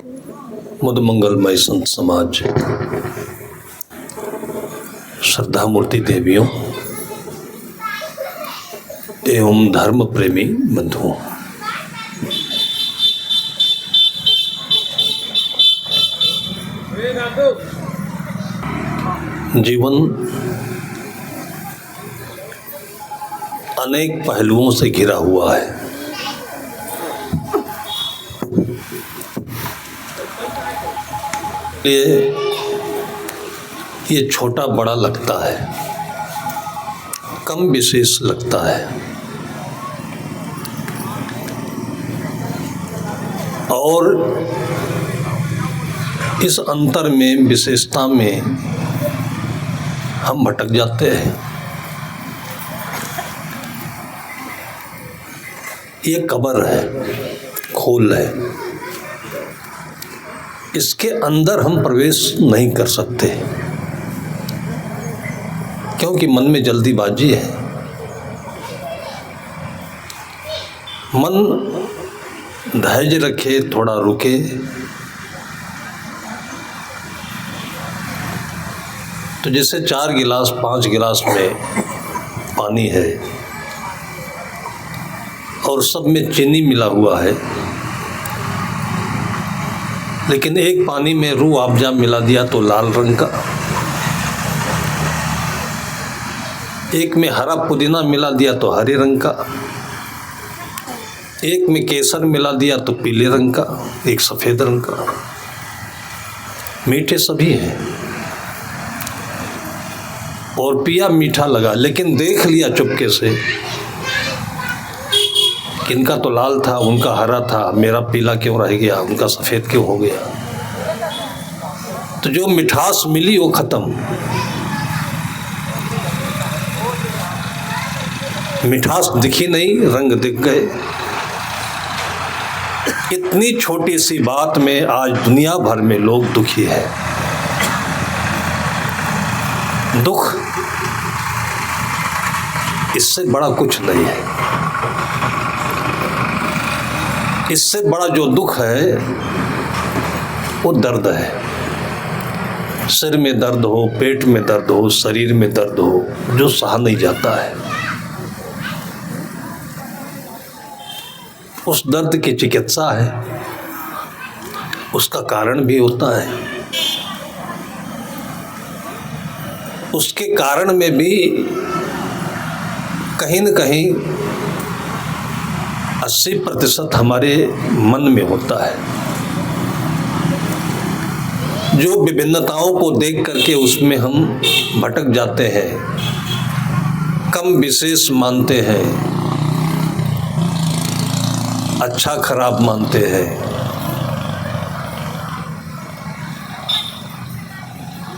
मुद मंगलमय संत समाज, श्रद्धा मूर्ति देवियों एवं धर्म प्रेमी बंधुओं, जीवन अनेक पहलुओं से घिरा हुआ है। ये छोटा बड़ा लगता है, कम विशेष लगता है, और इस अंतर में, विशेषता में हम भटक जाते हैं। ये कब्र है, खोल है, इसके अंदर हम प्रवेश नहीं कर सकते क्योंकि मन में जल्दीबाजी है। मन धैर्य रखे, थोड़ा रुके, तो जैसे 4 गिलास 5 गिलास में पानी है और सब में चीनी मिला हुआ है, लेकिन एक पानी में रूह अफ़ज़ा मिला दिया तो लाल रंग का, एक में हरा पुदीना मिला दिया तो हरे रंग का, एक में केसर मिला दिया तो पीले रंग का, एक सफ़ेद रंग का। मीठे सभी हैं और पिया मीठा लगा, लेकिन देख लिया चुपके से, इनका तो लाल था, उनका हरा था, मेरा पीला क्यों रह गया, उनका सफ़ेद क्यों हो गया। तो जो मिठास मिली वो खत्म। मिठास दिखी नहीं, रंग दिख गए। इतनी छोटी सी बात में आज दुनिया भर में लोग दुखी हैं। दुख इससे बड़ा कुछ नहीं है। इससे बड़ा जो दुख है वो दर्द है। सिर में दर्द हो, पेट में दर्द हो, शरीर में दर्द हो, जो सहा नहीं जाता है। उस दर्द की चिकित्सा है, उसका कारण भी होता है। उसके कारण में भी कहीं न कहीं 80% हमारे मन में होता है, जो विभिन्नताओं को देख करके उसमें हम भटक जाते हैं, कम विशेष मानते हैं, अच्छा खराब मानते हैं।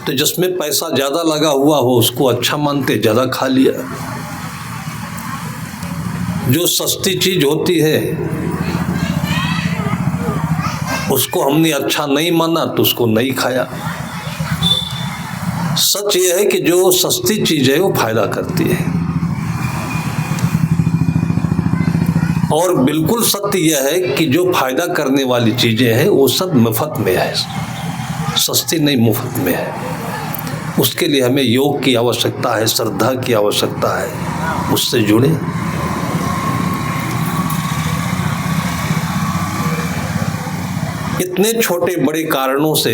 तो जिसमें पैसा ज़्यादा लगा हुआ हो उसको अच्छा मानते, ज़्यादा खा लिया। जो सस्ती चीज़ होती है उसको हमने अच्छा नहीं माना तो उसको नहीं खाया। सच ये है कि जो सस्ती चीज़ है वो फायदा करती है, और बिल्कुल सत्य यह है कि जो फायदा करने वाली चीज़ें हैं वो सब मुफ्त में है, सस्ती नहीं, मुफ्त में है। उसके लिए हमें योग की आवश्यकता है, श्रद्धा की आवश्यकता है, उससे जुड़े। इतने छोटे बड़े कारणों से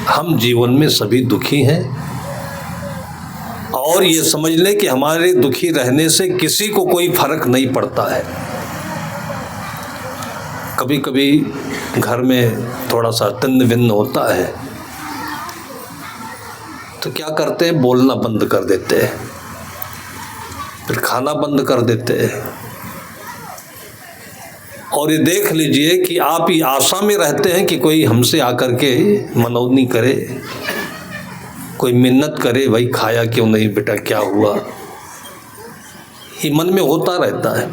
हम जीवन में सभी दुखी हैं, और ये समझ लें कि हमारे दुखी रहने से किसी को कोई फर्क नहीं पड़ता है। कभी कभी घर में थोड़ा सा तिन्न विन्न होता है तो क्या करते हैं, बोलना बंद कर देते हैं, फिर खाना बंद कर देते हैं, और ये देख लीजिए कि आप ही आशा में रहते हैं कि कोई हमसे आकर के मनौनी करे, कोई मिन्नत करे, भाई खाया क्यों नहीं बेटा, क्या हुआ। ये मन में होता रहता है,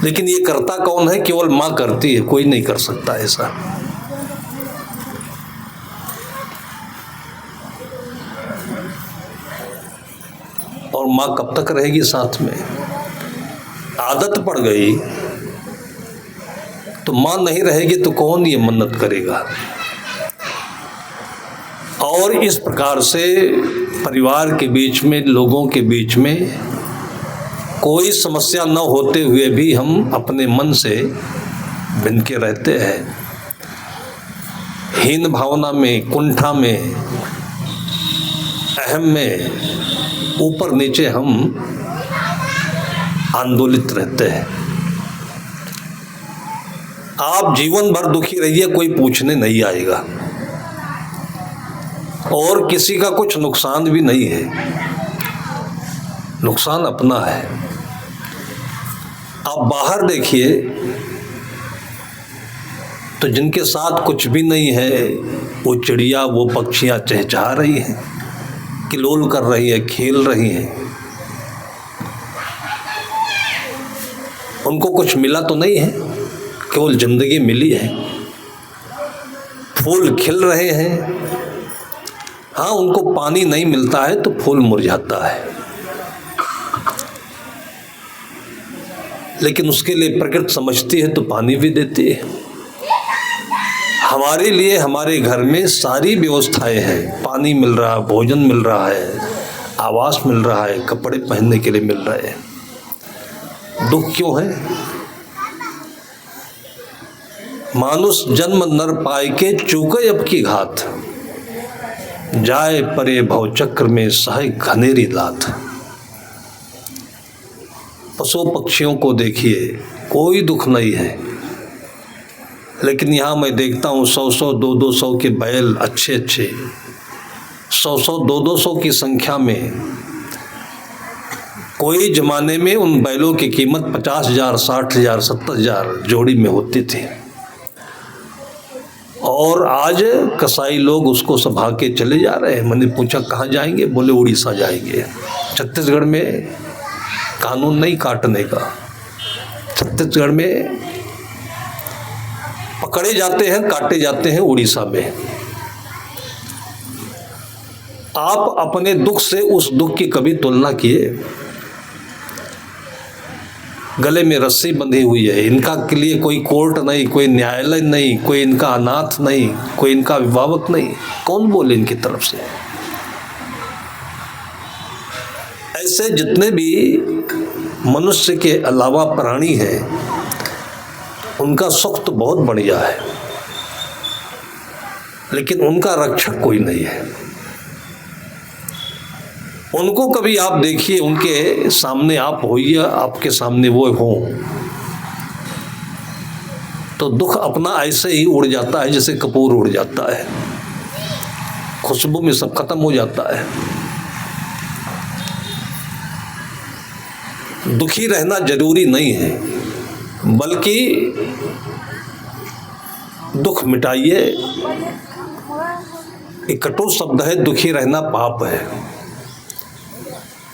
लेकिन ये करता कौन है? केवल माँ करती है, कोई नहीं कर सकता ऐसा। और माँ कब तक रहेगी साथ में? आदत पड़ गई तो माँ नहीं रहेगी तो कौन ये मन्नत करेगा। और इस प्रकार से परिवार के बीच में, लोगों के बीच में कोई समस्या न होते हुए भी हम अपने मन से बिन के रहते हैं, हीन भावना में, कुंठा में, अहम में, ऊपर नीचे हम आंदोलित रहते हैं। आप जीवन भर दुखी रहिए, कोई पूछने नहीं आएगा और किसी का कुछ नुकसान भी नहीं है, नुकसान अपना है। आप बाहर देखिए तो जिनके साथ कुछ भी नहीं है, वो चिड़िया, वो पक्षियां चहचहा रही हैं, किलोल कर रही है, खेल रही हैं। उनको कुछ मिला तो नहीं है, केवल जिंदगी मिली है। फूल खिल रहे हैं, हाँ उनको पानी नहीं मिलता है तो फूल मुरझाता है, लेकिन उसके लिए प्रकृति समझती है तो पानी भी देती है। हमारे लिए हमारे घर में सारी व्यवस्थाएं हैं, पानी मिल रहा है, भोजन मिल रहा है, आवास मिल रहा है, कपड़े पहनने के लिए मिल रहे हैं। दुख क्यों है? मानुष जन्म नर पाए के चूके अब की घात, जाए परे भव चक्र में सहाय घनेरी लात। पशु पक्षियों को देखिए, कोई दुख नहीं है, लेकिन यहाँ मैं देखता हूँ 100-100, 200-200 के बैल, अच्छे 100-100, 200-200 की संख्या में। कोई जमाने में उन बैलों की कीमत 50,000, 60,000, 70,000 जोड़ी में होती थी, और आज कसाई लोग उसको सभा के चले जा रहे हैं। मैंने पूछा कहाँ जाएंगे? बोले उड़ीसा जाएंगे। छत्तीसगढ़ में कानून नहीं काटने का, छत्तीसगढ़ में पकड़े जाते हैं, काटे जाते हैं उड़ीसा में। आप अपने दुख से उस दुख की कभी तुलना किए? गले में रस्सी बंधी हुई है, इनका के लिए कोई कोर्ट नहीं, कोई न्यायालय नहीं, कोई इनका अनाथ नहीं, कोई इनका अभिभावक नहीं, कौन बोले इनकी तरफ से? ऐसे जितने भी मनुष्य के अलावा प्राणी हैं, उनका सुख तो बहुत बढ़िया है, लेकिन उनका रक्षक कोई नहीं है। उनको कभी आप देखिए, उनके सामने आप होइए, आपके सामने वो हो, तो दुख अपना ऐसे ही उड़ जाता है जैसे कपूर उड़ जाता है, खुशबू में सब खत्म हो जाता है। दुखी रहना जरूरी नहीं है, बल्कि दुख मिटाइए। एक कटु शब्द है, दुखी रहना पाप है।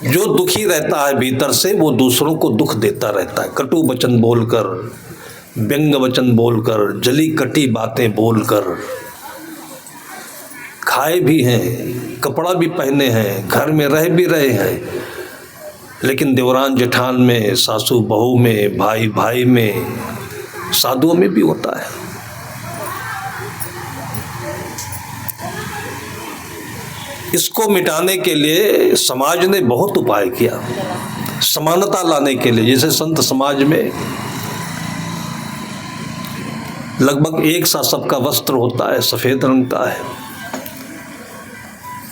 जो दुखी रहता है भीतर से, वो दूसरों को दुख देता रहता है, कटु वचन बोलकर, व्यंग वचन बोलकर, जली कटी बातें बोलकर। खाए भी हैं, कपड़ा भी पहने हैं, घर में रह भी रहे हैं, लेकिन देवरान जेठान में, सासू बहू में, भाई भाई में, साधुओं में भी होता है। इसको मिटाने के लिए समाज ने बहुत उपाय किया, समानता लाने के लिए। जैसे संत समाज में लगभग एक सा सबका वस्त्र होता है, सफेद रंग का है,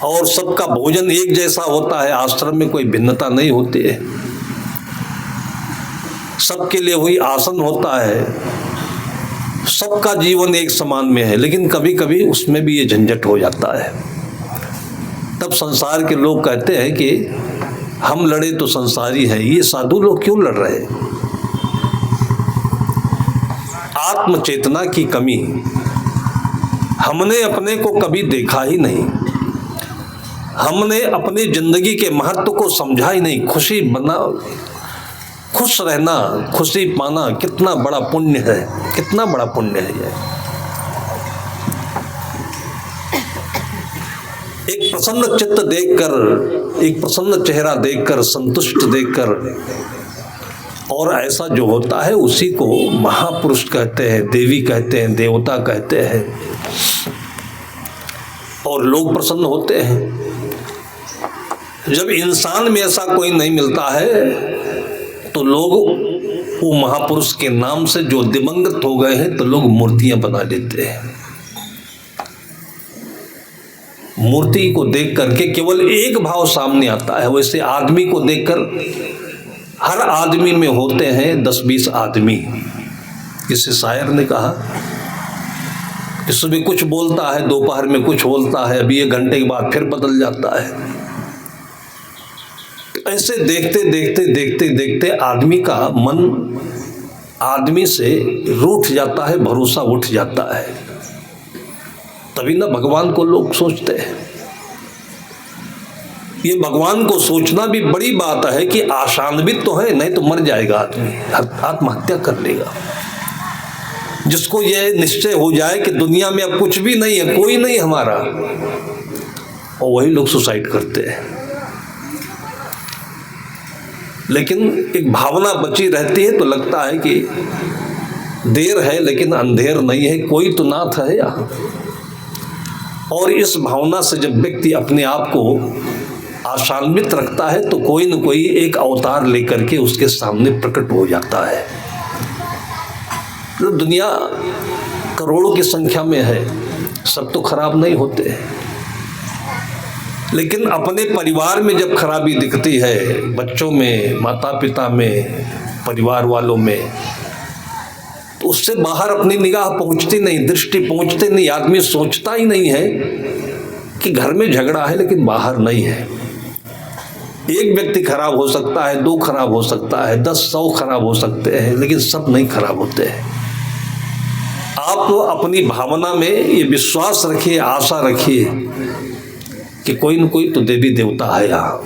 और सबका भोजन एक जैसा होता है, आश्रम में कोई भिन्नता नहीं होती है, सबके लिए वही आसन होता है, सबका जीवन एक समान में है। लेकिन कभी कभी उसमें भी ये झंझट हो जाता है। तब संसार के लोग कहते हैं कि हम लड़े तो संसारी है, ये साधु लोग क्यों लड़ रहे हैं? आत्म चेतना की कमी, हमने अपने को कभी देखा ही नहीं, हमने अपनी जिंदगी के महत्व को समझा ही नहीं। खुशी बना, खुश रहना, खुशी पाना कितना बड़ा पुण्य है, कितना बड़ा पुण्य है ये। एक प्रसन्न चित्त देखकर, एक प्रसन्न चेहरा देखकर, संतुष्ट देखकर, और ऐसा जो होता है उसी को महापुरुष कहते हैं, देवी कहते हैं, देवता कहते हैं, और लोग प्रसन्न होते हैं। जब इंसान में ऐसा कोई नहीं मिलता है तो लोग वो महापुरुष के नाम से जो दिवंगत हो गए हैं तो लोग मूर्तियां बना लेते हैं। मूर्ति को देख करके केवल एक भाव सामने आता है। वैसे आदमी को देखकर हर आदमी में होते हैं 10-20 आदमी। किसी शायर ने कहा कि सुबह कुछ बोलता है, दोपहर में कुछ बोलता है, अभी 1 घंटे के बाद फिर बदल जाता है। ऐसे देखते देखते देखते देखते आदमी का मन आदमी से रूठ जाता है, भरोसा उठ जाता है। तभी ना भगवान को लोग सोचते हैं। ये भगवान को सोचना भी बड़ी बात है कि आशान्वित तो है, नहीं तो मर जाएगा आदमी, आत्महत्या कर लेगा। जिसको यह निश्चय हो जाए कि दुनिया में अब कुछ भी नहीं है, कोई नहीं हमारा, और वही लोग सुसाइड करते हैं। लेकिन एक भावना बची रहती है तो लगता है कि देर है लेकिन अंधेर नहीं है, कोई तो नाथ है यहाँ। और इस भावना से जब व्यक्ति अपने आप को आशान्वित रखता है तो कोई न कोई एक अवतार लेकर के उसके सामने प्रकट हो जाता है। तो दुनिया करोड़ों की संख्या में है, सब तो खराब नहीं होते, लेकिन अपने परिवार में जब खराबी दिखती है, बच्चों में, माता पिता में, परिवार वालों में, तो उससे बाहर अपनी निगाह पहुंचती नहीं, दृष्टि पहुंचती नहीं। आदमी सोचता ही नहीं है कि घर में झगड़ा है लेकिन बाहर नहीं है। एक व्यक्ति खराब हो सकता है, 2 खराब हो सकता है, 10-100 खराब हो सकते हैं, लेकिन सब नहीं खराब होते हैं। आप अपनी भावना में ये विश्वास रखिए, आशा रखिए कि कोई न कोई तो देवी देवता है यहाँ।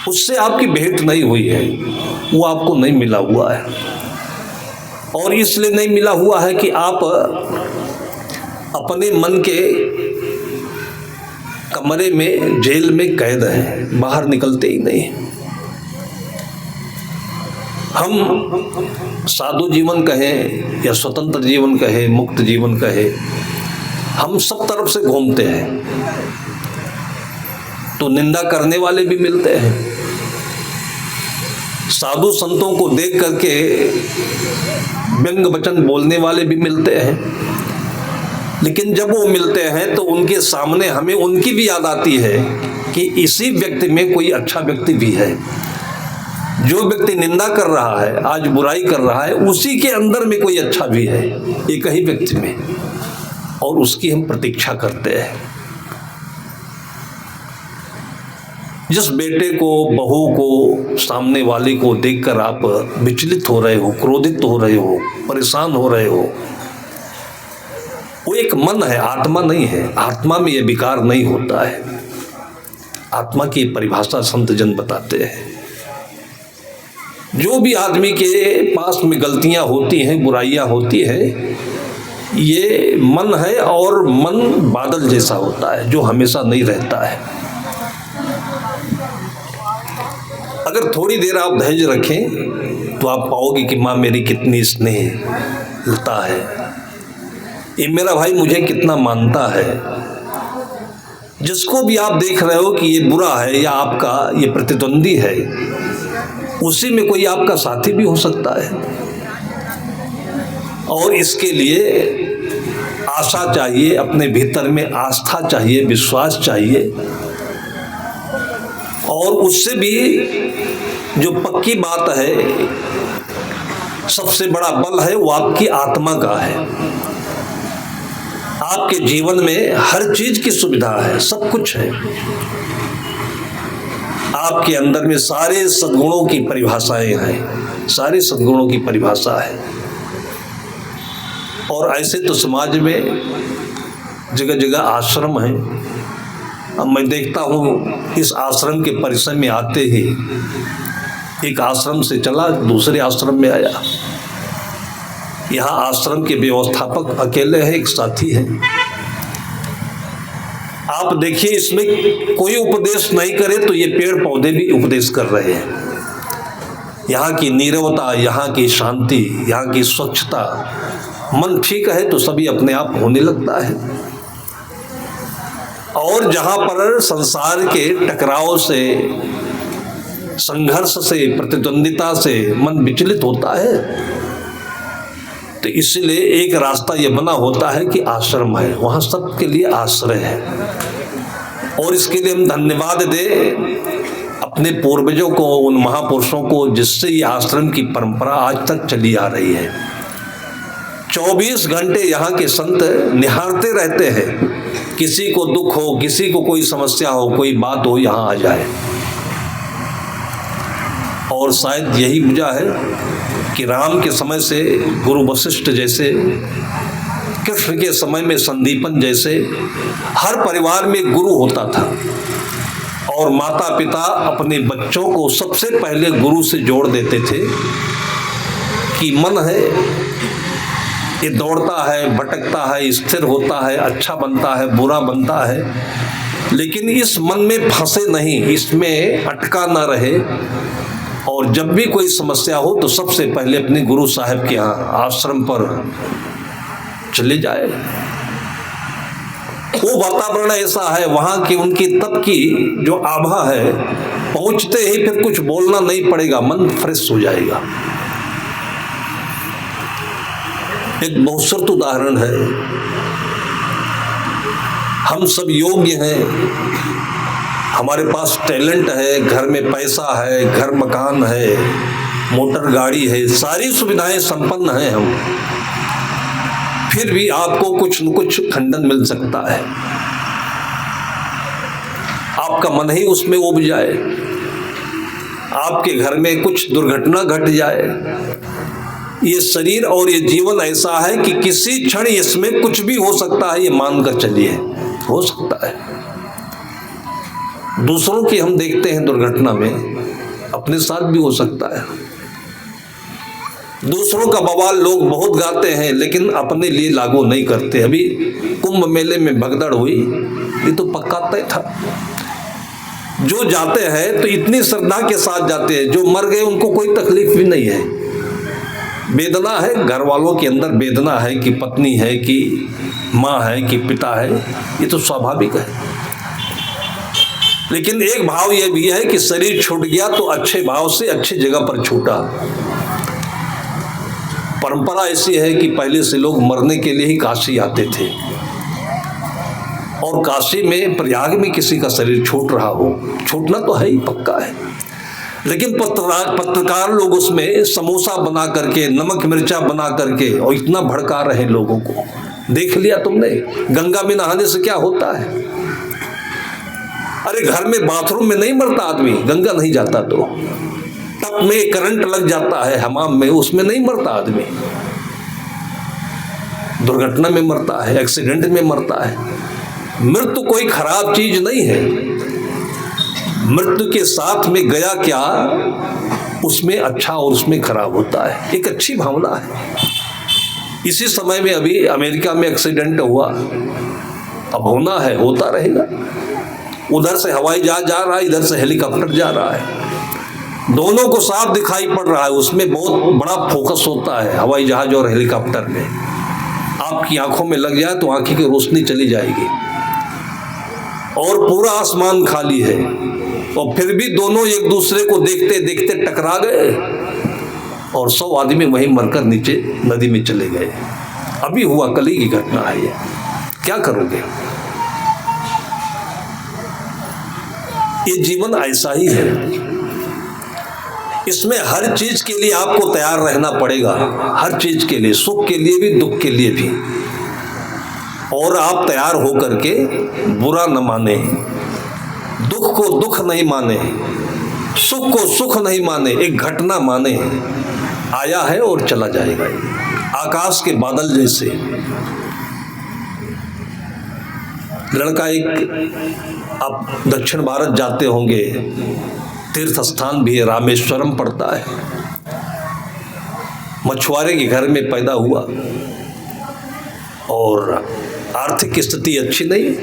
उससे आपकी भेंट नहीं हुई है, वो आपको नहीं मिला हुआ है, और इसलिए नहीं मिला हुआ है कि आप अपने मन के कमरे में, जेल में कैद हैं, बाहर निकलते ही नहीं। हम साधु जीवन कहें या स्वतंत्र जीवन कहें, मुक्त जीवन कहें, हम सब तरफ से घूमते हैं तो निंदा करने वाले भी मिलते हैं। साधु संतों को देख करके व्यंग वचन बोलने वाले भी मिलते हैं, लेकिन जब वो मिलते हैं तो उनके सामने हमें उनकी भी याद आती है कि इसी व्यक्ति में कोई अच्छा व्यक्ति भी है। जो व्यक्ति निंदा कर रहा है, आज बुराई कर रहा है, उसी के अंदर में कोई अच्छा भी है, एक ही व्यक्ति में, और उसकी हम प्रतीक्षा करते हैं। जिस बेटे को, बहू को, सामने वाले को देखकर आप विचलित हो रहे हो, क्रोधित हो रहे हो, परेशान हो रहे हो, वो एक मन है, आत्मा नहीं है। आत्मा में ये विकार नहीं होता है। आत्मा की परिभाषा संत जन बताते हैं। जो भी आदमी के पास में गलतियां होती हैं, बुराइयां होती हैं, ये मन है, और मन बादल जैसा होता है जो हमेशा नहीं रहता है। अगर थोड़ी देर आप धैर्य रखें तो आप पाओगे कि माँ मेरी कितनी स्नेहलता है, ये मेरा भाई मुझे कितना मानता है। जिसको भी आप देख रहे हो कि ये बुरा है या आपका ये प्रतिद्वंदी है, उसी में कोई आपका साथी भी हो सकता है। और इसके लिए आशा चाहिए, अपने भीतर में आस्था चाहिए, विश्वास चाहिए, और उससे भी जो पक्की बात है, सबसे बड़ा बल है, वो आपकी आत्मा का है। आपके जीवन में हर चीज की सुविधा है, सब कुछ है। आपके अंदर में सारे सद्गुणों की परिभाषाएं हैं, सारे सद्गुणों की परिभाषा है। और ऐसे तो समाज में जगह जगह आश्रम है। अब मैं देखता हूँ इस आश्रम के परिसर में आते ही एक आश्रम से चला, दूसरे आश्रम में आया। यहाँ आश्रम के व्यवस्थापक अकेले हैं, एक साथी है। आप देखिए, इसमें कोई उपदेश नहीं करे तो ये पेड़ पौधे भी उपदेश कर रहे हैं। यहाँ की नीरवता, यहाँ की शांति, यहाँ की स्वच्छता, मन ठीक है तो सभी अपने आप होने लगता है। और जहाँ पर संसार के टकराव से, संघर्ष से, प्रतिद्वंदिता से मन विचलित होता है, तो इसलिए एक रास्ता ये बना होता है कि आश्रम है, वहाँ सबके लिए आश्रय है। और इसके लिए हम धन्यवाद दें अपने पूर्वजों को, उन महापुरुषों को जिससे ये आश्रम की परंपरा आज तक चली आ रही है। 24 घंटे यहाँ के संत निहारते रहते हैं, किसी को दुख हो, किसी को कोई समस्या हो, कोई बात हो, यहाँ आ जाए। और शायद यही वजह है कि राम के समय से गुरु वशिष्ठ जैसे, कृष्ण के समय में संदीपन जैसे, हर परिवार में गुरु होता था। और माता पिता अपने बच्चों को सबसे पहले गुरु से जोड़ देते थे कि मन है, ये दौड़ता है, भटकता है, स्थिर होता है, अच्छा बनता है, बुरा बनता है, लेकिन इस मन में फंसे नहीं, इसमें अटका ना रहे। और जब भी कोई समस्या हो तो सबसे पहले अपने गुरु साहब के यहाँ आश्रम पर चले जाए। वो वातावरण ऐसा है, वहाँ की उनकी तप की जो आभा है, पहुँचते ही फिर कुछ बोलना नहीं पड़ेगा, मन फ्रेश हो जाएगा। एक बहुश्रुत उदाहरण है, हम सब योग्य हैं, हमारे पास टैलेंट है, घर में पैसा है, घर मकान है, मोटर गाड़ी है, सारी सुविधाएं संपन्न हैं हम, फिर भी आपको कुछ न कुछ खंडन मिल सकता है। आपका मन ही उसमें उब जाए, आपके घर में कुछ दुर्घटना घट जाए। ये शरीर और ये जीवन ऐसा है कि किसी क्षण इसमें कुछ भी हो सकता है, ये मानकर चलिए, हो सकता है। दूसरों की हम देखते हैं दुर्घटना में, अपने साथ भी हो सकता है। दूसरों का बवाल लोग बहुत गाते हैं, लेकिन अपने लिए लागू नहीं करते। अभी कुंभ मेले में भगदड़ हुई, ये तो पक्का तय था। जो जाते हैं तो इतनी श्रद्धा के साथ जाते हैं, जो मर गए उनको कोई तकलीफ भी नहीं है। वेदना है, घर वालों के अंदर वेदना है कि पत्नी है, कि माँ है, कि पिता है, ये तो स्वाभाविक है। लेकिन एक भाव यह भी है कि शरीर छूट गया तो अच्छे भाव से अच्छी जगह पर छूटा। परंपरा ऐसी है कि पहले से लोग मरने के लिए ही काशी आते थे, और काशी में, प्रयाग में किसी का शरीर छूट रहा हो, छूटना तो है ही, पक्का है। लेकिन पत्रकार लोग उसमें समोसा बना करके, नमक मिर्चा बना करके, और इतना भड़का रहे लोगों को। देख लिया तुमने गंगा में नहाने से क्या होता है? अरे घर में बाथरूम में नहीं मरता आदमी, गंगा नहीं जाता तो। टप में करंट लग जाता है हमाम में, उसमें नहीं मरता आदमी, दुर्घटना में मरता है, एक्सीडेंट में मरता है। मृत्यु कोई खराब चीज नहीं है। मृत्यु के साथ में गया क्या, उसमें अच्छा और उसमें खराब होता है, एक अच्छी भावना है। इसी समय में अभी अमेरिका में एक्सीडेंट हुआ, अब होना है, होता रहेगा। उधर से हवाई जहाज जा रहा है, इधर से हेलीकॉप्टर जा रहा है, दोनों को साफ दिखाई पड़ रहा है। उसमें बहुत बड़ा फोकस होता है, हवाई जहाज और हेलीकॉप्टर में। आपकी आंखों में लग जाए तो आंखी की रोशनी चली जाएगी, और पूरा आसमान खाली है, और फिर भी दोनों एक दूसरे को देखते देखते टकरा गए, और 100 आदमी वहीं मरकर नीचे नदी में चले गए। अभी हुआ, कल ही की घटना है ये। क्या करोगे? ये जीवन ऐसा ही है, इसमें हर चीज के लिए आपको तैयार रहना पड़ेगा, हर चीज के लिए, सुख के लिए भी, दुख के लिए भी। और आप तैयार होकर के बुरा न माने, दुख को दुख नहीं माने, सुख को सुख नहीं माने, एक घटना माने, आया है और चला जाएगा, आकाश के बादल जैसे। लड़का एक, आप दक्षिण भारत जाते होंगे, तीर्थ स्थान भी है, रामेश्वरम पड़ता है। मछुआरे के घर में पैदा हुआ, और आर्थिक स्थिति अच्छी नहीं,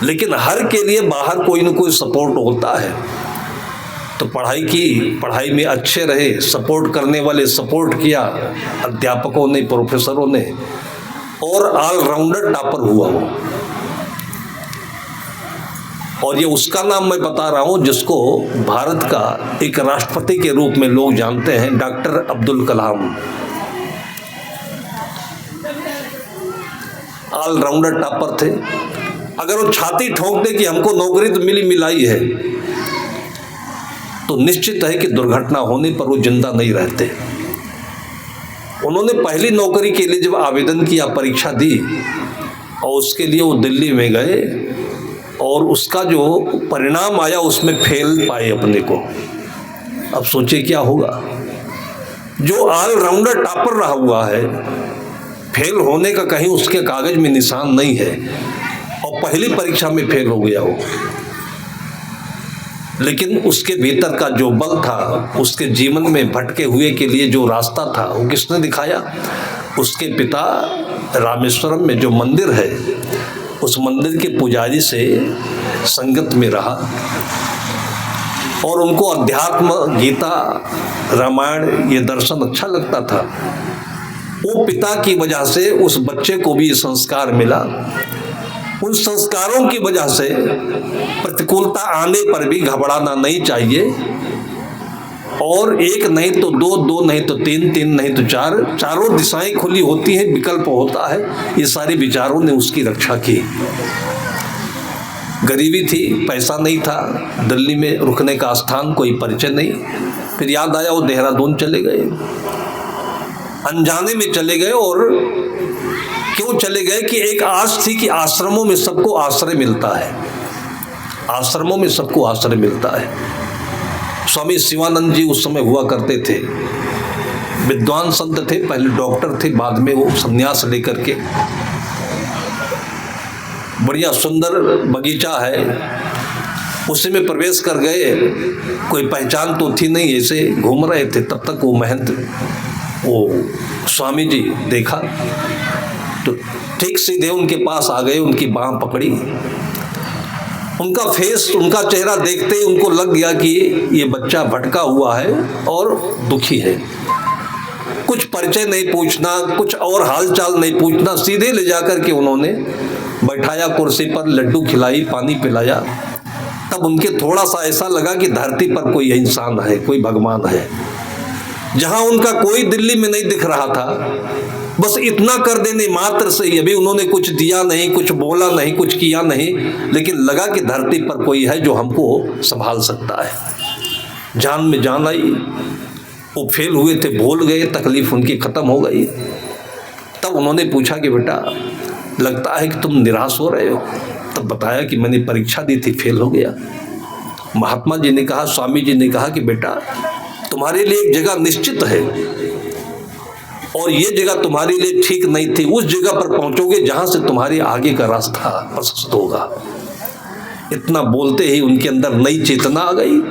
लेकिन हर के लिए बाहर कोई न कोई सपोर्ट होता है। तो पढ़ाई में अच्छे रहे, सपोर्ट करने वाले सपोर्ट किया, अध्यापकों ने, प्रोफेसरों ने, और ऑलराउंडर टॉपर हुआ वो। और ये उसका नाम मैं बता रहा हूँ जिसको भारत का एक राष्ट्रपति के रूप में लोग जानते हैं, doctor Abdul Kalam. Allrounder topper थे। अगर वो छाती ठोंकते कि हमको नौकरी तो मिलाई है, तो निश्चित है कि दुर्घटना होने पर वो जिंदा नहीं रहते। उन्होंने पहली नौकरी के लिए जब आवेदन किया, परीक्षा दी, और उसके लिए वो दिल्ली में गए, और उसका जो परिणाम आया उसमें फेल पाए अपने को। अब सोचिए क्या होगा। जो ऑलराउंडर टॉपर रहा हुआ है, फेल होने का कहीं उसके कागज में निशान नहीं है, और पहली परीक्षा में फेल हो गया वो। लेकिन उसके भीतर का जो बल था, उसके जीवन में भटके हुए के लिए जो रास्ता था, वो किसने दिखाया? उसके पिता रामेश्वरम में जो मंदिर है, उस मंदिर के पुजारी से संगत में रहा, और उनको अध्यात्म, गीता, रामायण, ये दर्शन अच्छा लगता था। वो पिता की वजह से उस बच्चे को भी संस्कार मिला। उन संस्कारों की वजह से प्रतिकूलता आने पर भी घबराना नहीं चाहिए, और एक नहीं तो दो, दो नहीं तो तीन, तीन नहीं तो चार, चारों दिशाएं खुली होती हैं, विकल्प होता है। ये सारे विचारों ने उसकी रक्षा की। गरीबी थी, पैसा नहीं था, दिल्ली में रुकने का स्थान, कोई परिचय नहीं। फिर याद आया, वो देहरादून चले गए, अनजाने में चले गए। और क्यों चले गए कि एक आस थी कि आश्रमों में सबको आश्रय मिलता है, आश्रमों में सबको आश्रय मिलता है। स्वामी शिवानंद जी उस समय हुआ करते थे, विद्वान संत थे, पहले डॉक्टर थे, बाद में वो संन्यास लेकर के, बढ़िया सुंदर बगीचा है, उसी में प्रवेश कर गए। कोई पहचान तो थी नहीं, ऐसे घूम रहे थे। तब तक वो महंत, वो स्वामी जी देखा तो ठीक सीधे उनके पास आ गए, उनकी बांह पकड़ी। उनका फेस, उनका चेहरा देखते ही उनको लग गया कि ये बच्चा भटका हुआ है और दुखी है। कुछ परिचय नहीं पूछना, कुछ और हालचाल नहीं पूछना, सीधे ले जाकर के उन्होंने बैठाया कुर्सी पर, लड्डू खिलाई, पानी पिलाया। तब उनके थोड़ा सा ऐसा लगा कि धरती पर कोई इंसान है, कोई भगवान है। जहां उनका कोई दिल्ली में नहीं दिख रहा था, बस इतना कर देने मात्र से ही, अभी उन्होंने कुछ दिया नहीं, कुछ बोला नहीं, कुछ किया नहीं, लेकिन लगा कि धरती पर कोई है जो हमको संभाल सकता है। जान में जान आई। वो फेल हुए थे, भूल गए, तकलीफ उनकी खत्म हो गई। तब उन्होंने पूछा कि बेटा, लगता है कि तुम निराश हो रहे हो। तब बताया कि मैंने परीक्षा दी थी, फेल हो गया। महात्मा जी ने कहा, स्वामी जी ने कहा कि बेटा, तुम्हारे लिए एक जगह निश्चित है, और ये जगह तुम्हारे लिए ठीक नहीं थी। उस जगह पर पहुंचोगे जहां से तुम्हारे आगे का रास्ता प्रशस्त होगा। इतना बोलते ही उनके अंदर नई चेतना आ गई।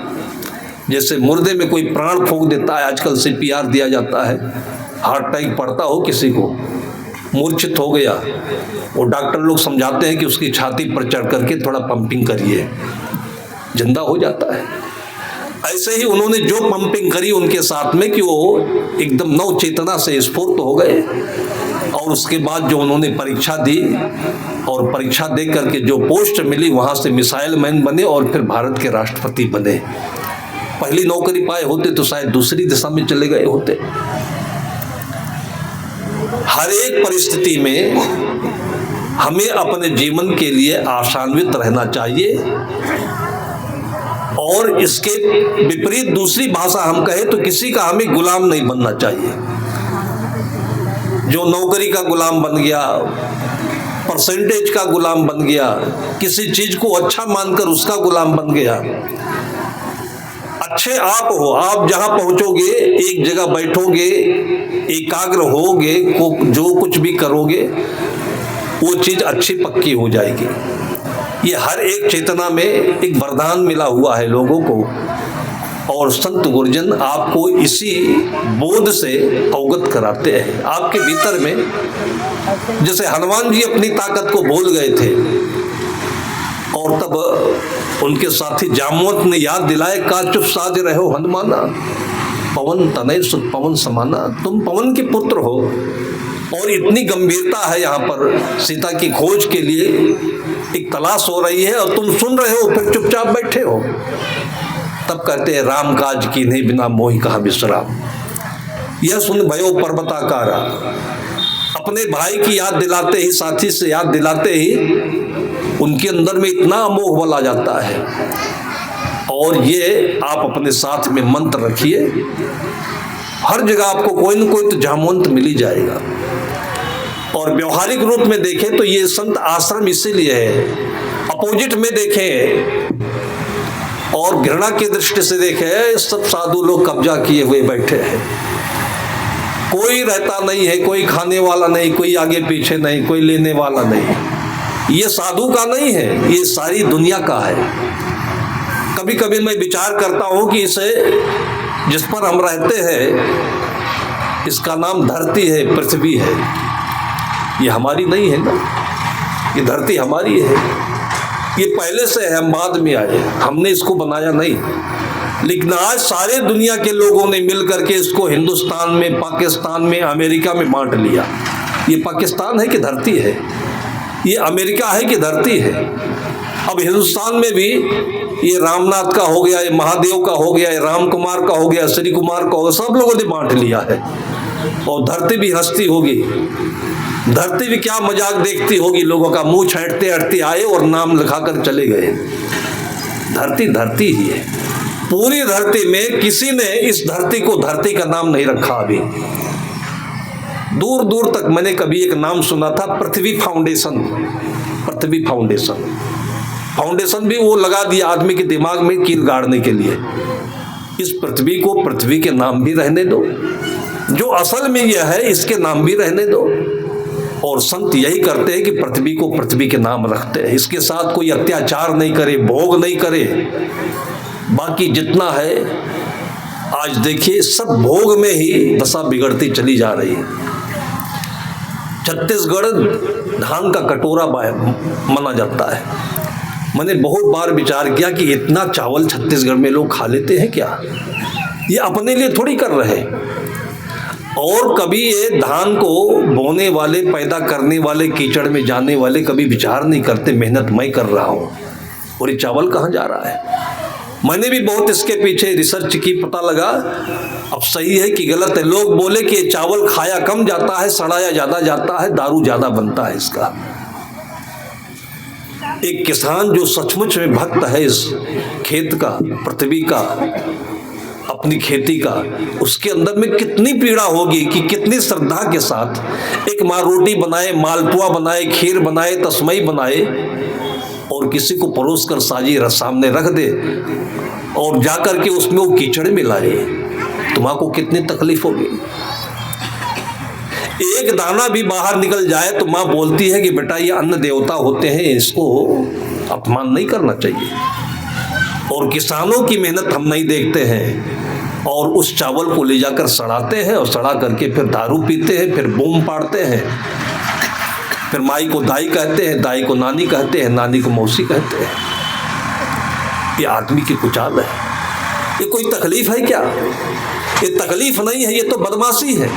जैसे मुर्दे में कोई प्राण फूंक देता है, आजकल CPR दिया जाता है, हार्ट अटैक पड़ता हो किसी को, मूर्छित हो गया, वो डॉक्टर लोग समझाते हैं कि उसकी छाती पर चढ़ करके थोड़ा पंपिंग करिए, जिंदा हो जाता है। ऐसे ही उन्होंने जो पंपिंग करी उनके साथ में कि वो एकदम नव चेतना से स्फूर्त हो गए। और उसके बाद जो उन्होंने परीक्षा दी, और परीक्षा दे करके जो पोस्ट मिली, वहां से मिसाइल मैन बने और फिर भारत के राष्ट्रपति बने। पहली नौकरी पाए होते तो शायद दूसरी दिशा में चले गए होते। हर एक परिस्थिति में हमें अपने जीवन के लिए आशान्वित रहना चाहिए, और इसके विपरीत दूसरी भाषा हम कहें तो किसी का हमें गुलाम नहीं बनना चाहिए। जो नौकरी का गुलाम बन गया, परसेंटेज का गुलाम बन गया, किसी चीज को अच्छा मानकर उसका गुलाम बन गया। अच्छे आप हो, आप जहां पहुंचोगे, एक जगह बैठोगे, एकाग्र होगे, जो कुछ भी करोगे वो चीज अच्छी पक्की हो जाएगी। ये हर एक चेतना में एक वरदान मिला हुआ है लोगों को, और संत गुरुजन आपको इसी बोध से अवगत कराते हैं। आपके भीतर में, जैसे हनुमान जी अपनी ताकत को भूल गए थे, और तब उनके साथी जामवंत ने याद दिलाए, का चुप साज रहो हनुमाना, पवन तनय सुत पवन समाना। तुम पवन के पुत्र हो और इतनी गंभीरता है यहाँ पर सीता की खोज के लिए, एक तलाश हो रही है और तुम सुन रहे हो, फिर चुपचाप बैठे हो। तब कहते हैं राम काज की नहीं बिना मोहि कहा विश्राम। यह सुन भयो पर्वताकारा, अपने भाई की याद दिलाते ही, साथी से याद दिलाते ही उनके अंदर में इतना अमोह बल आ जाता है। और ये आप अपने साथ में मंत्र रखिए, हर जगह आपको कोई न कोई तो जामवंत मिल ही जाएगा। और व्यवहारिक रूप में देखें तो ये संत आश्रम इसीलिए है, अपोजिट में देखें और घृणा की दृष्टि से देखें, सब साधु लोग कब्जा किए हुए बैठे हैं, कोई रहता नहीं है, कोई खाने वाला नहीं, कोई आगे पीछे नहीं, कोई लेने वाला नहीं। ये साधु का नहीं है, ये सारी दुनिया का है। कभी कभी मैं विचार करता हूं कि इसे जिस पर हम रहते हैं इसका नाम धरती है, पृथ्वी है, ये हमारी नहीं है ना, ये धरती हमारी है, ये पहले से है, हम बाद में आए, हमने इसको बनाया नहीं। लेकिन आज सारे दुनिया के लोगों ने मिलकर के इसको हिंदुस्तान में, पाकिस्तान में, अमेरिका में बांट लिया। ये पाकिस्तान है कि धरती है, ये अमेरिका है कि धरती है। अब हिंदुस्तान में भी ये रामनाथ का हो गया, ये महादेव का हो गया, ये राम कुमार का हो गया, श्री कुमार का हो गया, सब लोगों ने बांट लिया है। और धरती भी हंसती होगी, धरती भी क्या मजाक देखती होगी, लोगों का मुंह छेड़ते हटते आए और नाम लिखा कर चले गए। धरती धरती ही है, पूरी धरती में किसी ने इस धरती को धरती का नाम नहीं रखा अभी। दूर दूर तक मैंने कभी एक नाम सुना था, पृथ्वी फाउंडेशन। पृथ्वी फाउंडेशन, फाउंडेशन भी वो लगा दिया आदमी के दिमाग में कील गाड़ने के लिए। इस पृथ्वी को पृथ्वी के नाम भी रहने दो, जो असल में यह है इसके नाम भी रहने दो। और संत यही करते हैं कि पृथ्वी को पृथ्वी के नाम रखते हैं, इसके साथ कोई अत्याचार नहीं करे, भोग नहीं करे। बाकी जितना है आज देखिए सब भोग में ही दशा बिगड़ती चली जा रही है। छत्तीसगढ़ धान का कटोरा माना जाता है। मैंने बहुत बार विचार किया कि इतना चावल छत्तीसगढ़ में लोग खा लेते हैं क्या? ये अपने लिए थोड़ी कर रहे हैं। और कभी ये धान को बोने वाले, पैदा करने वाले, कीचड़ में जाने वाले कभी विचार नहीं करते, मेहनत मैं कर रहा हूँ और ये चावल कहाँ जा रहा है। मैंने भी बहुत इसके पीछे रिसर्च की, पता लगा अब सही है कि गलत है। लोग बोले कि ये चावल खाया कम जाता है, सड़ाया ज़्यादा जाता है, दारू ज़्यादा बनता है इसका। एक किसान जो सचमुच में भक्त है इस खेत का, पृथ्वी का, अपनी खेती का, उसके अंदर में कितनी पीड़ा होगी कि कितनी श्रद्धा के साथ एक माँ रोटी बनाए, मालपुआ बनाए, खीर बनाए, तस्मई बनाए और किसी को परोस कर साजी सामने रख दे और जाकर के उसमें वो कीचड़ मिलाए, तुम्हारा कितनी तकलीफ होगी। एक दाना भी बाहर निकल जाए तो माँ बोलती है कि बेटा ये अन्न देवता होते हैं, इसको अपमान नहीं करना चाहिए। और किसानों की मेहनत हम नहीं देखते हैं और उस चावल को ले जाकर सड़ाते हैं और सड़ा करके फिर दारू पीते हैं, फिर बूम पाड़ते हैं, फिर माई को दाई कहते हैं, दाई को नानी कहते हैं, नानी को मौसी कहते हैं। ये आदमी की कुचाल है। ये कोई तकलीफ है क्या? ये तकलीफ नहीं है, ये तो बदमाशी है।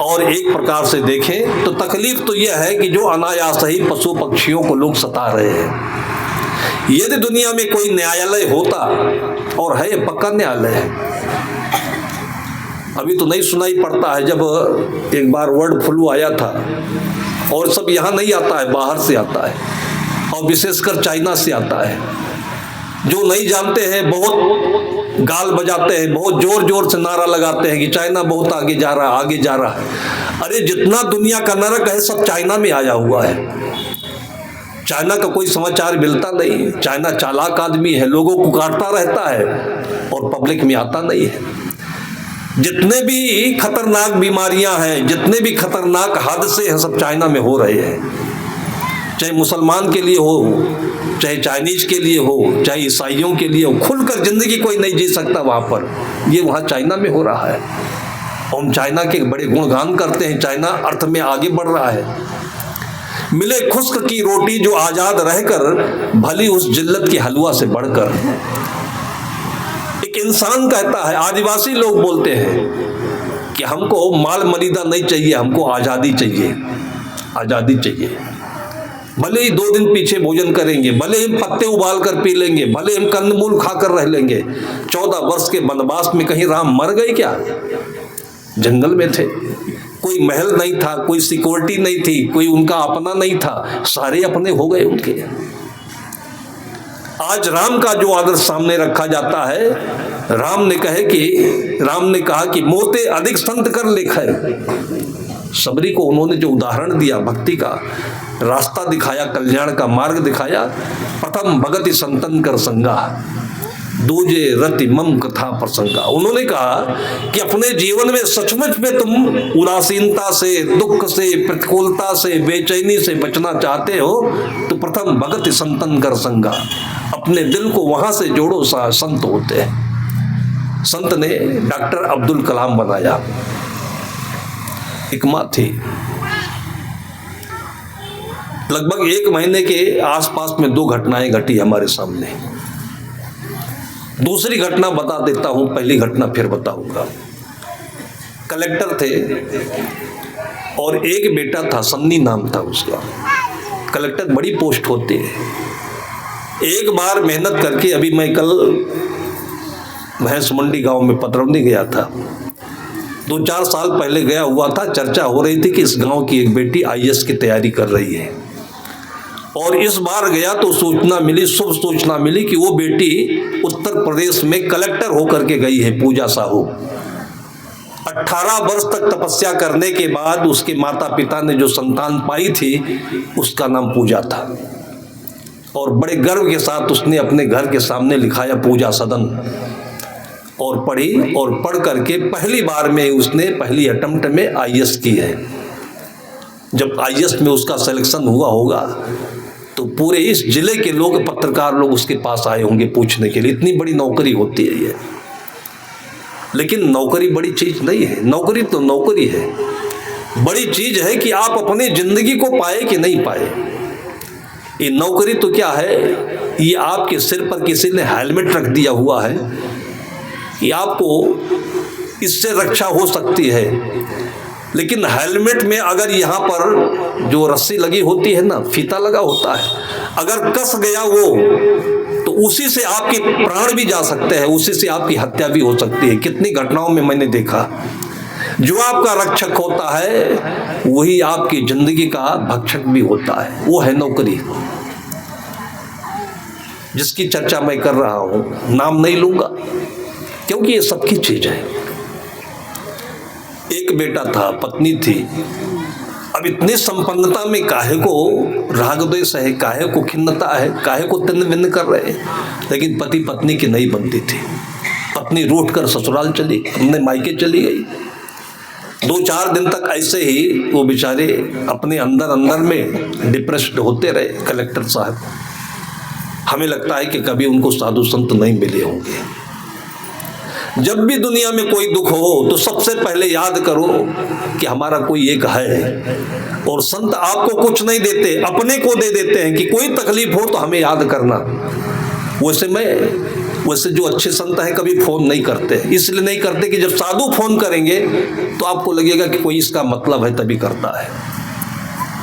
और एक प्रकार से देखें तो तकलीफ तो यह है कि जो अनायास ही पशु पक्षियों को लोग सता रहे हैं। यदि दुनिया में कोई न्यायालय होता, और है पक्का न्यायालय है, अभी तो नहीं सुनाई पड़ता है, जब एक बार वर्ड फ्लू आया था और सब यहाँ नहीं आता है, बाहर से आता है और विशेषकर चाइना से आता है। जो नहीं जानते हैं बहुत गाल बजाते हैं, बहुत जोर जोर से नारा लगाते हैं कि चाइना बहुत आगे जा रहा है, आगे जा रहा है। अरे जितना दुनिया का नरक है सब चाइना में आया हुआ है। चाइना का कोई समाचार मिलता नहीं। चाइना चालाक आदमी है, लोगों को काटता रहता है और पब्लिक में आता नहीं है। जितने भी खतरनाक बीमारियां हैं, जितने भी खतरनाक हादसे हैं, सब चाइना में हो रहे हैं। चाहे मुसलमान के लिए हो, चाहे चाइनीज के लिए हो, चाहे ईसाइयों के लिए हो, खुलकर जिंदगी कोई नहीं जी सकता वहाँ पर। ये वहाँ चाइना में हो रहा है। हम चाइना के बड़े गुणगान करते हैं, चाइना अर्थ में आगे बढ़ रहा है। मिले खुश्क की रोटी जो आजाद रहकर भली उस जिल्लत की हलवा से बढ़कर। एक इंसान कहता है, आदिवासी लोग बोलते हैं कि हमको माल मरीदा नहीं चाहिए, हमको आजादी चाहिए, आजादी चाहिए। भले ही 2 दिन पीछे भोजन करेंगे, भले हम पत्ते उबाल कर पी लेंगे, भले हम कंदमूल खाकर रह लेंगे। 14 वर्ष के वनवास में कहीं राम मर गए क्या? जंगल में थे, कोई महल नहीं था, कोई सिक्योरिटी नहीं थी, कोई उनका अपना नहीं था, सारे अपने हो गए उनके। आज राम का जो आदर्श सामने रखा जाता है, राम ने कहा कि मोते अधिक संत कर लेखै। सबरी को उन्होंने जो उदाहरण दिया, भक्ति का रास्ता दिखाया, कल्याण का मार्ग दिखाया। प्रथम भगति संतन कर संगा, दूजे रति मम कथा प्रसंगा। उन्होंने कहा कि अपने जीवन में सचमुच में तुम उदासीनता से, दुख से, प्रतिकूलता से, बेचैनी से बचना चाहते हो तो प्रथम भगति संतन कर संगा, अपने दिल को वहां से जोड़ो, संत होते हैं। संत ने डॉक्टर अब्दुल कलाम बनाया। एक माँ थी, लगभग 1 महीने के आसपास में 2 घटनाएं घटी हमारे सामने। दूसरी घटना बता देता हूं, पहली घटना फिर बताऊंगा। कलेक्टर थे और एक बेटा था, सन्नी नाम था उसका। कलेक्टर बड़ी पोस्ट होती है। एक बार मेहनत करके, अभी मैं कल भैंस मंडी गांव में पतरौनी गया था, 2-4 साल पहले गया हुआ था। चर्चा हो रही थी कि इस गांव की एक बेटी IAS की तैयारी कर रही है, और इस बार गया तो सूचना मिली, शुभ सूचना मिली कि वो बेटी उत्तर प्रदेश में कलेक्टर होकर के गई है, पूजा साहू। 18 वर्ष तक तपस्या करने के बाद उसके माता पिता ने जो संतान पाई थी उसका नाम पूजा था, और बड़े गर्व के साथ उसने अपने घर के सामने लिखाया पूजा सदन, और पढ़ी, और पढ़ करके पहली बार में उसने पहली अटेम्प्ट में IAS की है। जब IAS में उसका सिलेक्शन हुआ होगा तो पूरे इस जिले के लोग, पत्रकार लोग उसके पास आए होंगे पूछने के लिए। इतनी बड़ी नौकरी होती है ये। लेकिन नौकरी बड़ी चीज नहीं है, नौकरी तो नौकरी है। बड़ी चीज है कि आप अपनी जिंदगी को पाए कि नहीं पाए। ये नौकरी तो क्या है, ये आपके सिर पर किसी ने हेलमेट रख दिया हुआ है कि आपको इससे रक्षा हो सकती है। लेकिन हेलमेट में अगर यहाँ पर जो रस्सी लगी होती है ना, फीता लगा होता है, अगर कस गया वो तो उसी से आपके प्राण भी जा सकते हैं, उसी से आपकी हत्या भी हो सकती है। कितनी घटनाओं में मैंने देखा, जो आपका रक्षक होता है वही आपकी जिंदगी का भक्षक भी होता है। वो है नौकरी, जिसकी चर्चा मैं कर रहा हूं। नाम नहीं लूंगा क्योंकि ये सबकी चीज है। एक बेटा था, पत्नी थी। अब इतनी संपन्नता में काहे को राग द्वेष है, काहे को खिन्नता है, काहे को तिन्न बिन्न कर रहे हैं। लेकिन पति पत्नी की नहीं बनती थी। पत्नी रूठ कर ससुराल चली, अपने मायके चली गई। 2-4 दिन तक ऐसे ही वो बेचारे अपने अंदर में डिप्रेस्ड होते रहे। कलेक्टर साहब, हमें लगता है कि कभी उनको साधु संत नहीं मिले होंगे। जब भी दुनिया में कोई दुख हो तो सबसे पहले याद करो कि हमारा कोई एक है। और संत आपको कुछ नहीं देते, अपने को दे देते हैं कि कोई तकलीफ हो तो हमें याद करना। वैसे जो अच्छे संत हैं कभी फोन नहीं करते, इसलिए नहीं करते कि जब साधु फोन करेंगे तो आपको लगेगा कि कोई इसका मतलब है तभी करता है।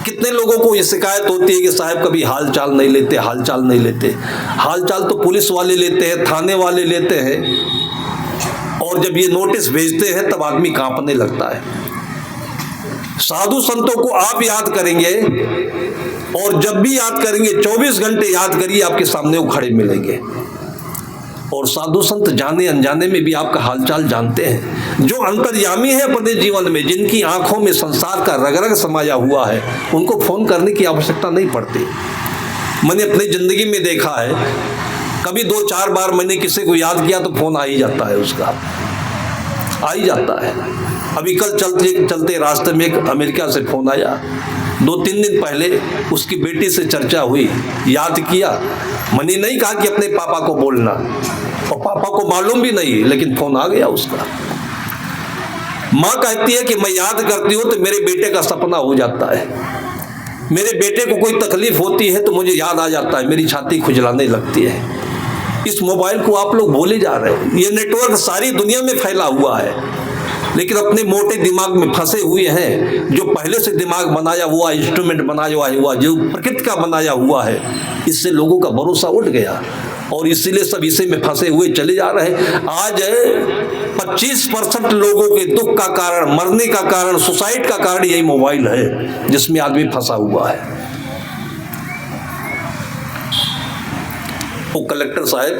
कितने लोगों को ये शिकायत होती है कि साहब कभी हाल चाल नहीं लेते, हाल चाल नहीं लेते। हाल चाल तो पुलिस वाले लेते हैं, थाने वाले लेते हैं, और जब ये नोटिस भेजते हैं तब आदमी कांपने लगता है। साधु संतों को आप याद करेंगे, और जब भी याद करेंगे 24 घंटे याद करिए, आपके सामने वो खड़े मिलेंगे। और साधु संत जाने अनजाने में भी आपका हालचाल जानते हैं। जो अंतर्यामी है अपने जीवन में, जिनकी आंखों में संसार का रग रग समाया हुआ है, उनको फोन करने की आवश्यकता नहीं पड़ती। मैंने अपनी जिंदगी में देखा है, कभी 2-4 बार मैंने किसी को याद किया तो फोन आ ही जाता है, उसका आ ही जाता है। अभी कल चलते चलते रास्ते में एक अमेरिका से फोन आया। 2-3 दिन पहले उसकी बेटी से चर्चा हुई, याद किया। मैंने नहीं कहा कि अपने पापा को बोलना, और पापा को मालूम भी नहीं, लेकिन फोन आ गया उसका। माँ कहती है कि मैं याद करती हूँ तो मेरे बेटे का सपना हो जाता है। मेरे बेटे को कोई तकलीफ होती है तो मुझे याद आ जाता है, मेरी छाती खुजलाने लगती है। इस मोबाइल को आप लोग भूले जा रहे हैं। ये नेटवर्क सारी दुनिया में फैला हुआ है, लेकिन अपने मोटे दिमाग में फंसे हुए हैं। जो पहले से दिमाग बनाया हुआ, इंस्ट्रूमेंट बनाया हुआ, जो प्रकृति का बनाया हुआ है, इससे लोगों का भरोसा उठ गया और इसीलिए सब इसी में फंसे हुए चले जा रहे हैं। आज 25% लोगों के दुख का कारण, मरने का कारण, सुसाइड का कारण यही मोबाइल है जिसमें आदमी फंसा हुआ है। वो कलेक्टर साहब,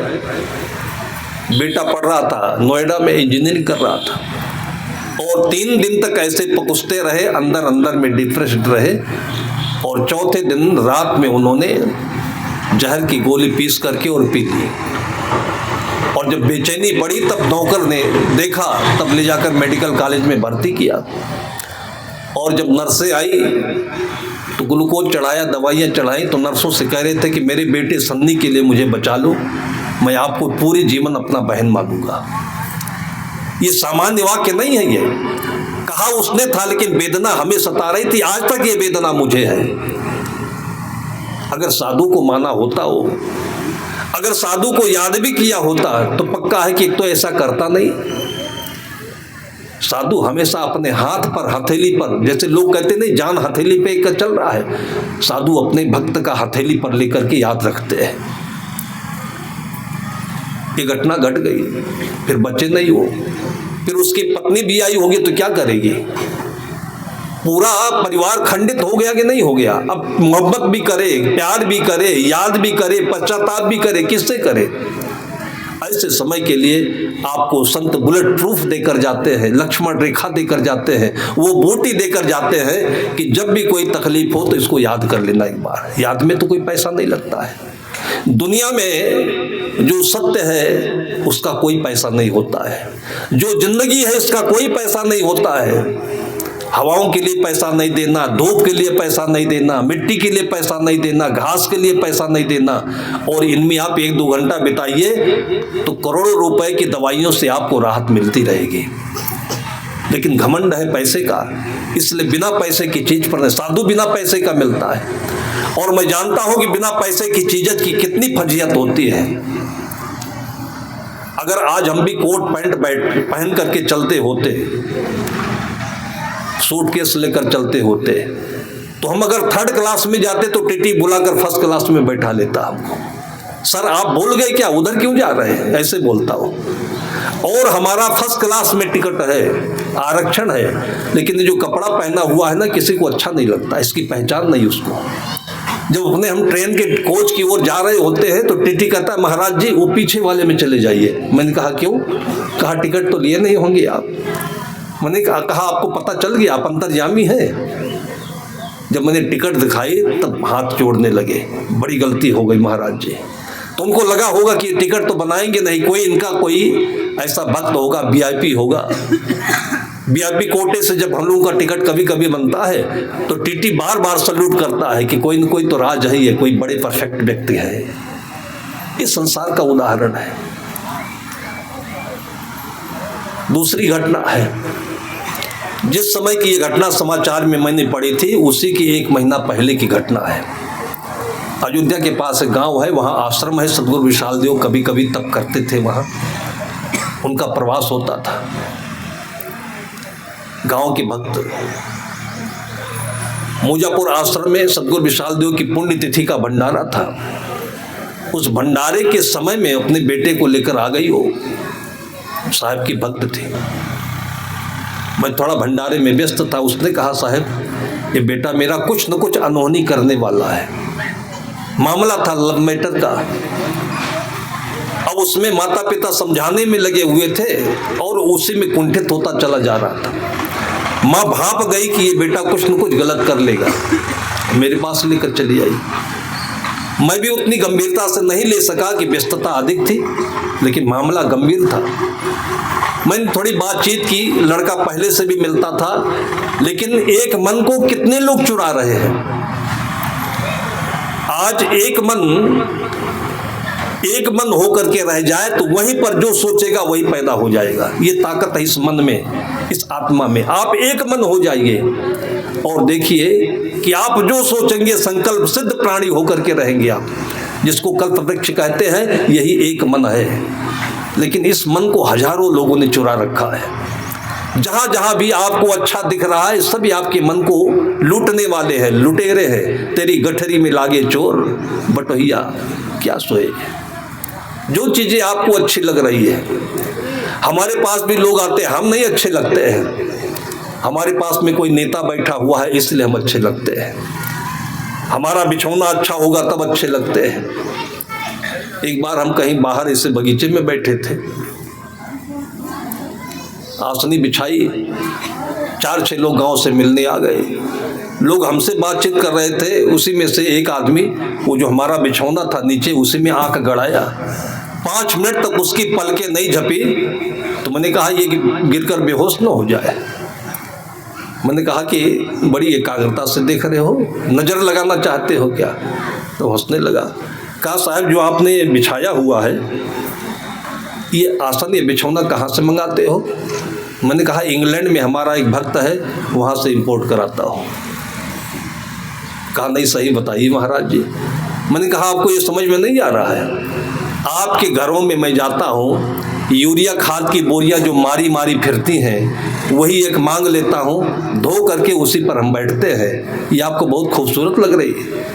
बेटा पढ़ रहा था नोएडा में, इंजीनियरिंग कर रहा था और 3 दिन तक ऐसे पकुसते रहे, अंदर अंदर में डिप्रेस्ड रहे और चौथे दिन रात में उन्होंने जहर की गोली पीस करके और पी ली। और जब बेचैनी बढ़ी तब नौकर ने देखा, तब ले जाकर मेडिकल कॉलेज में भर्ती किया। और जब नर्सें आई तो ग्लूकोज चढ़ाया, दवाइयाँ चढ़ाई, तो नर्सों से कह रहे थे कि मेरे बेटे सन्नी के लिए मुझे बचा लो, मैं आपको पूरे जीवन अपना बहन मानूंगा। ये सामान्य वाक्य नहीं है, ये कहा उसने था, लेकिन वेदना हमें सता रही थी। आज तक ये वेदना मुझे है। अगर साधु को माना होता हो, अगर साधु को याद भी किया होता तो पक्का है कि एक तो ऐसा करता नहीं। साधु हमेशा अपने हाथ पर, हथेली पर, जैसे लोग कहते नहीं जान हथेली पे एक चल रहा है, साधु अपने भक्त का हथेली पर लेकर के याद रखते हैं। ये घटना घट गई, फिर बच्चे नहीं हो, फिर उसकी पत्नी भी आई होगी तो क्या करेगी? पूरा परिवार खंडित हो गया कि नहीं हो गया? अब मोहब्बत भी करे, प्यार भी करे, याद भी करे, पश्चाताप भी करे, किससे करे? ऐसे समय के लिए आपको संत बुलेट प्रूफ देकर जाते हैं, लक्ष्मण रेखा देकर जाते हैं, वो बूटी देकर जाते हैं कि जब भी कोई तकलीफ हो तो इसको याद कर लेना एक बार। याद में तो कोई पैसा नहीं लगता है। दुनिया में जो सत्य है उसका कोई पैसा नहीं होता है, जो जिंदगी है इसका कोई पैसा नहीं होता है। हवाओं के लिए पैसा नहीं देना, धूप के लिए पैसा नहीं देना, मिट्टी के लिए पैसा नहीं देना, घास के लिए पैसा नहीं देना, और इनमें आप 1-2 घंटा बिताइए तो करोड़ों रुपए की दवाइयों से आपको राहत मिलती रहेगी। लेकिन घमंड है पैसे का, इसलिए बिना पैसे की चीज पर साधु बिना पैसे का मिलता है। और मैं जानता हूं कि बिना पैसे की चीज की कितनी फजीयत होती है। अगर आज हम भी कोट पैंट पहन करके चलते होते, सूटकेस लेकर चलते होते, तो हम अगर 3rd क्लास में जाते तो टीटी बुलाकर 1st क्लास में बैठा लेता हमको। सर आप भूल गए क्या, उधर क्यों जा रहे हैं, ऐसे बोलता हो। और हमारा 1st क्लास में टिकट है, आरक्षण है, लेकिन जो कपड़ा पहना हुआ है ना किसी को अच्छा नहीं लगता, इसकी पहचान नहीं उसको। जब अपने हम ट्रेन के कोच की ओर जा रहे होते हैं तो टीटी कहता है महाराज जी वो पीछे वाले में चले जाइए। मैंने कहा क्यों? कहा टिकट तो लिए नहीं होंगे आप। मैंने कहा आपको पता चल गया, आप अंतर्यामी हैं। जब मैंने टिकट दिखाई तब हाथ जोड़ने लगे, बड़ी गलती हो गई महाराज जी। तो उनको लगा होगा कि टिकट तो बनाएंगे नहीं, कोई इनका कोई ऐसा भक्त होगा, वीआईपी होगा। वीआईपी कोटे से जब हम लोगों का टिकट कभी कभी बनता है तो टीटी बार बार सल्यूट करता है कि कोई न कोई तो राज है, कोई बड़े परफेक्ट व्यक्ति है। ये संसार का उदाहरण है। दूसरी घटना है, जिस समय की ये घटना समाचार में मैंने पढ़ी थी उसी की 1 महीना पहले की घटना है। अयोध्या के पास एक गांव है, वहां आश्रम है, सदगुरु विशाल देव कभी कभी तप करते थे, वहां उनका प्रवास होता था। गांव के भक्त मुजापुर आश्रम में सदगुरु विशाल देव की पुण्य तिथि का भंडारा था। उस भंडारे के समय में अपने बेटे को लेकर आ गई, वो साहब की भक्त थी। मैं थोड़ा भंडारे में व्यस्त था। उसने कहा साहब ये बेटा मेरा कुछ न कुछ अनहोनी करने वाला है। मामला था लव मैटर का। अब उसमें माता पिता समझाने में लगे हुए थे और उसी में कुंठित होता चला जा रहा था। माँ भाप गई कि ये बेटा कुछ न कुछ गलत कर लेगा, मेरे पास लेकर चली आई। मैं भी उतनी गंभीरता से नहीं ले सका कि व्यस्तता अधिक थी, लेकिन मामला गंभीर था। मैंने थोड़ी बातचीत की, लड़का पहले से भी मिलता था, लेकिन एक मन को कितने लोग चुरा रहे हैं। आज एक मन एक मन होकर के रह जाए तो वहीं पर जो सोचेगा वही पैदा हो जाएगा। ये ताकत है इस मन में, इस आत्मा में। आप एक मन हो जाइए और देखिए कि आप जो सोचेंगे संकल्प सिद्ध प्राणी होकर के रहेंगे आप, जिसको कल्प वृक्ष कहते हैं। यही एक मन है, लेकिन इस मन को हजारों लोगों ने चुरा रखा है। जहां जहां भी आपको अच्छा दिख रहा है, सभी आपके मन को लूटने वाले हैं, लुटेरे हैं। तेरी गठरी में लागे चोर, बटोहिया क्या सोए। जो चीजें आपको अच्छी लग रही है, हमारे पास भी लोग आते हैं, हम नहीं अच्छे लगते हैं। हमारे पास में कोई नेता बैठा हुआ है इसलिए हम अच्छे लगते हैं। हमारा बिछौना अच्छा होगा तब अच्छे लगते हैं। एक बार हम कहीं बाहर ऐसे बगीचे में बैठे थे, आसनी बिछाई, 4-6 लोग गांव से मिलने आ गए। लोग हमसे बातचीत कर रहे थे, उसी में से एक आदमी, वो जो हमारा बिछौना था नीचे, उसी में आंख गड़ाया। 5 मिनट तक उसकी पलकें नहीं झपी। तो मैंने कहा ये गिरकर बेहोश न हो जाए। मैंने कहा कि बड़ी एकाग्रता से देख रहे हो, नजर लगाना चाहते हो क्या? तो हंसने लगा। कहा साहब जो आपने बिछाया हुआ है, ये आसन, ये बिछौना कहाँ से मंगाते हो? मैंने कहा इंग्लैंड में हमारा एक भक्त है, वहाँ से इंपोर्ट कराता हूँ। कहा नहीं सही बताइए महाराज जी। मैंने कहा आपको ये समझ में नहीं आ रहा है, आपके घरों में मैं जाता हूँ, यूरिया खाद की बोरियां जो मारी मारी फिरती हैं, वही एक मांग लेता हूँ, धो करके उसी पर हम बैठते हैं। ये आपको बहुत खूबसूरत लग रही है।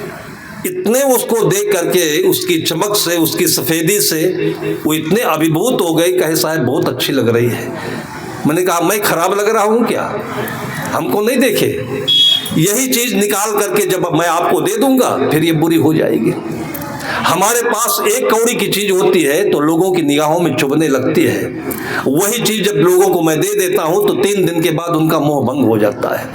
इतने उसको देख करके, उसकी चमक से, उसकी सफेदी से वो इतने अभिभूत हो गए, कहे साहब बहुत अच्छी लग रही है। मैंने कहा मैं खराब लग रहा हूँ क्या? हमको नहीं देखे? यही चीज निकाल करके जब मैं आपको दे दूंगा फिर ये बुरी हो जाएगी। हमारे पास 1 कौड़ी की चीज होती है तो लोगों की निगाहों में चुभने लगती है। वही चीज जब लोगों को मैं दे देता हूं तो 3 दिन के बाद उनका मोह भंग हो जाता है।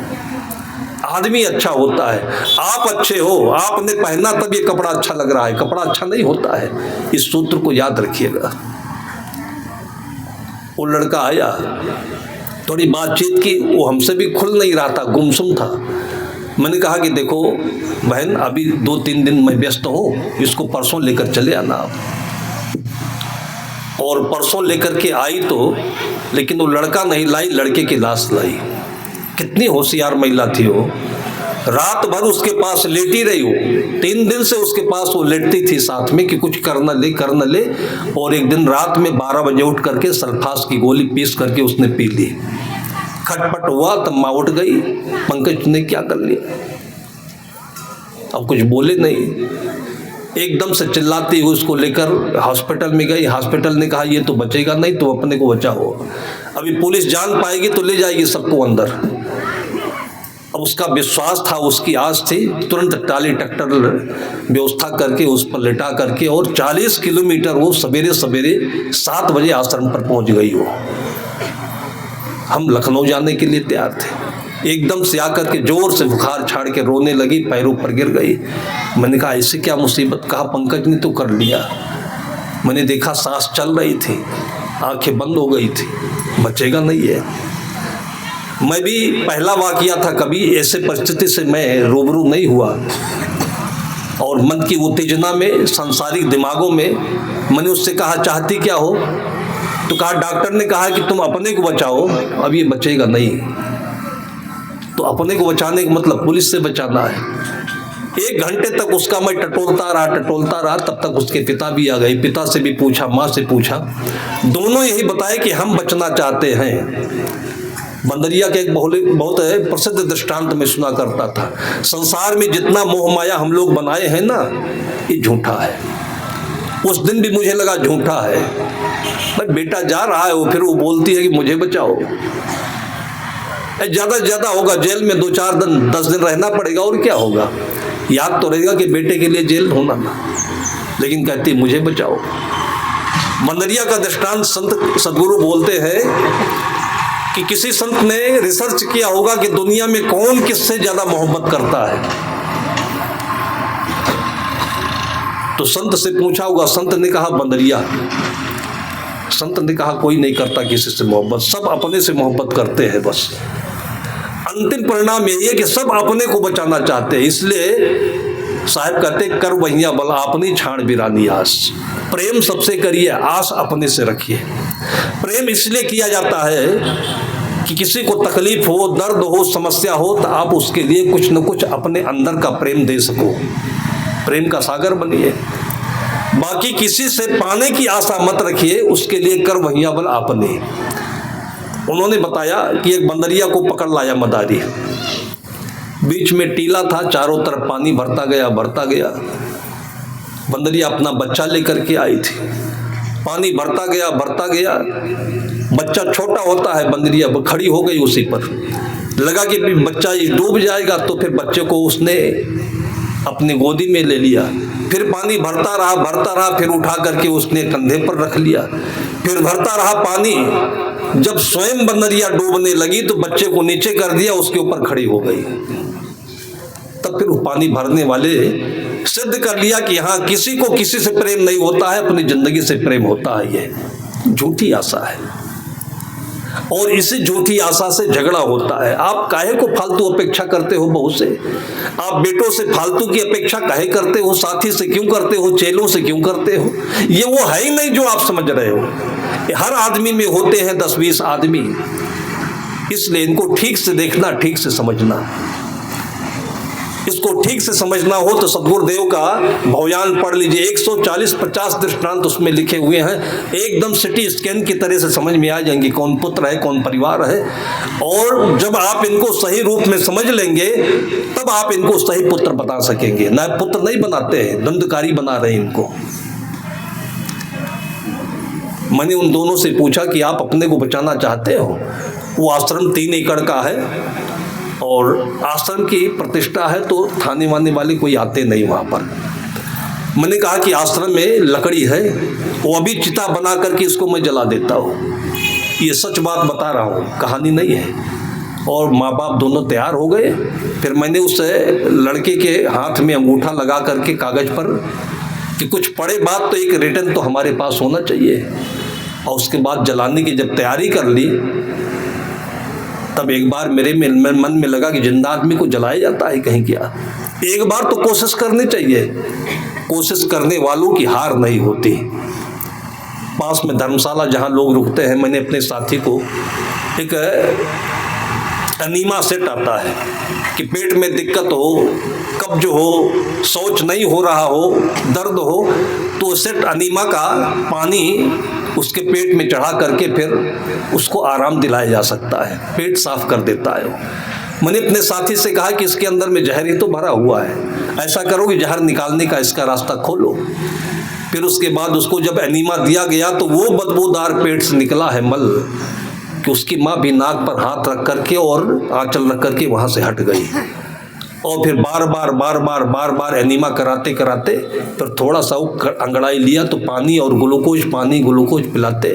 आदमी अच्छा होता है, आप अच्छे हो, आपने पहना तब ये कपड़ा अच्छा लग रहा है, कपड़ा अच्छा नहीं होता है। इस सूत्र को याद रखिएगा। वो लड़का आया, थोड़ी बातचीत की, वो हमसे भी खुल नहीं रहा था, गुमसुम था। मैंने कहा कि देखो बहन, अभी 2-3 दिन मैं व्यस्त हूँ, इसको परसों लेकर चले आना आप। और परसों लेकर के आई तो, लेकिन वो लड़का नहीं लाई, लड़के की लाश लाई। कितनी होशियार महिला थी वो। रात भर उसके पास लेटी रही वो, 3 दिन से उसके पास वो लेटती थी साथ में कि कुछ कर न ले। और एक दिन रात में 12 बजे उठ करके सल्फास की गोली पीस करके उसने पी ली। खटपट हुआ तब माँ उठ गई, पंकज ने क्या कर लिया? अब कुछ बोले नहीं, एकदम से चिल्लाती हुई उसको लेकर हॉस्पिटल में गई। हॉस्पिटल ने कहा ये तो बचेगा नहीं, तो अपने को बचाओ, अभी पुलिस जान पाएगी तो ले जाएगी सबको अंदर। अब उसका विश्वास था, उसकी आस थी, तुरंत टाली ट्रैक्टर व्यवस्था करके उस पर लेटा करके, और 40 किलोमीटर वो सवेरे सवेरे 7 बजे आश्रम पर पहुंच गई वो। हम लखनऊ जाने के लिए तैयार थे। एकदम से आकर के जोर से बुखार छाड़ के रोने लगी, पैरों पर गिर गई। मैंने कहा ऐसे क्या मुसीबत? कहा पंकज ने तो कर लिया। मैंने देखा सांस चल रही थी, आंखें बंद हो गई थी, बचेगा नहीं है। मैं भी पहला वाकया था, कभी ऐसे परिस्थिति से मैं रूबरू नहीं हुआ। और मन की उत्तेजना में, सांसारिक दिमागों में, मैंने उससे कहा चाहती क्या हो? तो कहा डॉक्टर ने कहा कि तुम अपने को बचाओ, अब ये बचेगा नहीं। तो अपने को बचाने का मतलब पुलिस से बचाना है। 1 घंटे तक उसका मैं टटोलता रहा, तब तक उसके पिता भी आ गए। पिता से भी पूछा, माँ से पूछा, दोनों यही बताए कि हम बचना चाहते हैं। बंदरिया के एक बहुत प्रसिद्ध दृष्टांत में सुना करता था, संसार में जितना मोह माया हम लोग बनाए हैं ना, ये झूठा है। उस दिन भी मुझे लगा झूठा है। भाई बेटा जा रहा है वो, फिर वो बोलती है कि मुझे बचाओ। ज्यादा से ज्यादा होगा जेल में 2-4 दिन, 10 दिन रहना पड़ेगा, और क्या होगा? याद तो रहेगा कि बेटे के लिए जेल होना ना, लेकिन कहती मुझे बचाओ। बंदरिया का दृष्टांत संत सदगुरु बोलते हैं कि किसी संत ने रिसर्च किया होगा कि दुनिया में कौन किससे ज्यादा मोहब्बत करता है। तो संत से पूछा होगा, संत ने कहा बंदरिया। संत ने कहा कोई नहीं करता किसी से मोहब्बत, सब अपने से मोहब्बत करते हैं बस। अंतिम परिणाम यही है कि सब अपने को बचाना चाहते हैं, इसलिए साहब कहते कर वहिया बल अपनी छाण बिरानी आस। प्रेम सबसे करिए, आस अपने से रखिए। प्रेम इसलिए किया जाता है कि किसी को तकलीफ हो, दर्द हो, समस्या हो तो आप उसके लिए कुछ न कुछ अपने अंदर का प्रेम दे सको। प्रेम का सागर बनिए। बाकी किसी से पाने की आशा मत रखिए, उसके लिए कर वहिया बल आपने। उन्होंने बताया कि एक बंदरिया को पकड़ लाया मदारी, बीच में टीला था, चारों तरफ पानी भरता गया भरता गया। बंदरिया अपना बच्चा लेकर के आई थी, पानी भरता गया भरता गया। बच्चा छोटा होता है, बंदरिया खड़ी हो गई उसी पर, लगा कि बच्चा डूब जाएगा, तो फिर बच्चे को उसने अपनी गोदी में ले लिया। फिर पानी भरता रहा, फिर उठा करके उसने कंधे पर रख लिया, फिर भरता रहा पानी। जब स्वयं बंदरिया डूबने लगी तो बच्चे को नीचे कर दिया, उसके ऊपर खड़ी हो गई। तब फिर पानी भरने वाले सिद्ध कर लिया कि हाँ, किसी को किसी से प्रेम नहीं होता है, अपनी जिंदगी से प्रेम होता है। ये झूठी आशा है और इसी झूठी आशा से झगड़ा होता है। आप काहे को फालतू अपेक्षा करते हो बहू से? आप बेटों से फालतू की अपेक्षा काहे करते हो? साथी से क्यों करते हो? चेलों से क्यों करते हो? ये वो है ही नहीं जो आप समझ रहे हो। हर आदमी में होते हैं 10-20 आदमी, इसलिए इनको ठीक से देखना, ठीक से समझना। इसको ठीक से समझना हो तो सदगुरुदेव का भवयान पढ़ लीजिए, 140-50 दृष्टांत उसमें लिखे हुए हैं। एकदम सिटी स्कैन की तरह से समझ में आ जाएंगे कौन पुत्र है, कौन परिवार है। और जब आप इनको सही रूप में समझ लेंगे तब आप इनको सही पुत्र बता सकेंगे। ना पुत्र नहीं बनाते हैं, दंडकारी बना रहे हैं इनको। मैंने उन दोनों से पूछा कि आप अपने को बचाना चाहते हो? वो आश्रम 3 एकड़ का है और आश्रम की प्रतिष्ठा है, तो थाने वाने वाले कोई आते नहीं वहाँ पर। मैंने कहा कि आश्रम में लकड़ी है, वो अभी चिता बना करके इसको मैं जला देता हूँ। ये सच बात बता रहा हूँ, कहानी नहीं है। और माँ बाप दोनों तैयार हो गए। फिर मैंने उस लड़के के हाथ में अंगूठा लगा करके कागज पर कि कुछ पड़े बात तो एक रिटर्न तो हमारे पास होना चाहिए। और उसके बाद जलाने की जब तैयारी कर ली तब एक बार मेरे मन में लगा कि जिंदा आदमी को जलाया जाता है कहीं क्या? एक बार तो कोशिश करनी चाहिए। कोशिश करने वालों की हार नहीं होती। पास में धर्मशाला जहाँ लोग रुकते हैं, मैंने अपने साथी को एक अनीमा सेट आता है कि पेट में दिक्कत हो, कब्ज हो, शौच नहीं हो रहा हो, दर्द हो, तो सेट अनीमा का पानी उसके पेट में चढ़ा करके फिर उसको आराम दिलाया जा सकता है, पेट साफ कर देता है। मैंने अपने साथी से कहा कि इसके अंदर में जहर ही तो भरा हुआ है, ऐसा करो कि जहर निकालने का इसका रास्ता खोलो। फिर उसके बाद उसको जब एनीमा दिया गया तो वो बदबूदार पेट से निकला है मल कि उसकी माँ भी नाक पर हाथ रख करके और आंचल रख करके वहाँ से हट गई। और फिर बार बार एनीमा कराते कराते फिर थोड़ा सा अंगड़ाई लिया तो पानी और ग्लूकोज पिलाते।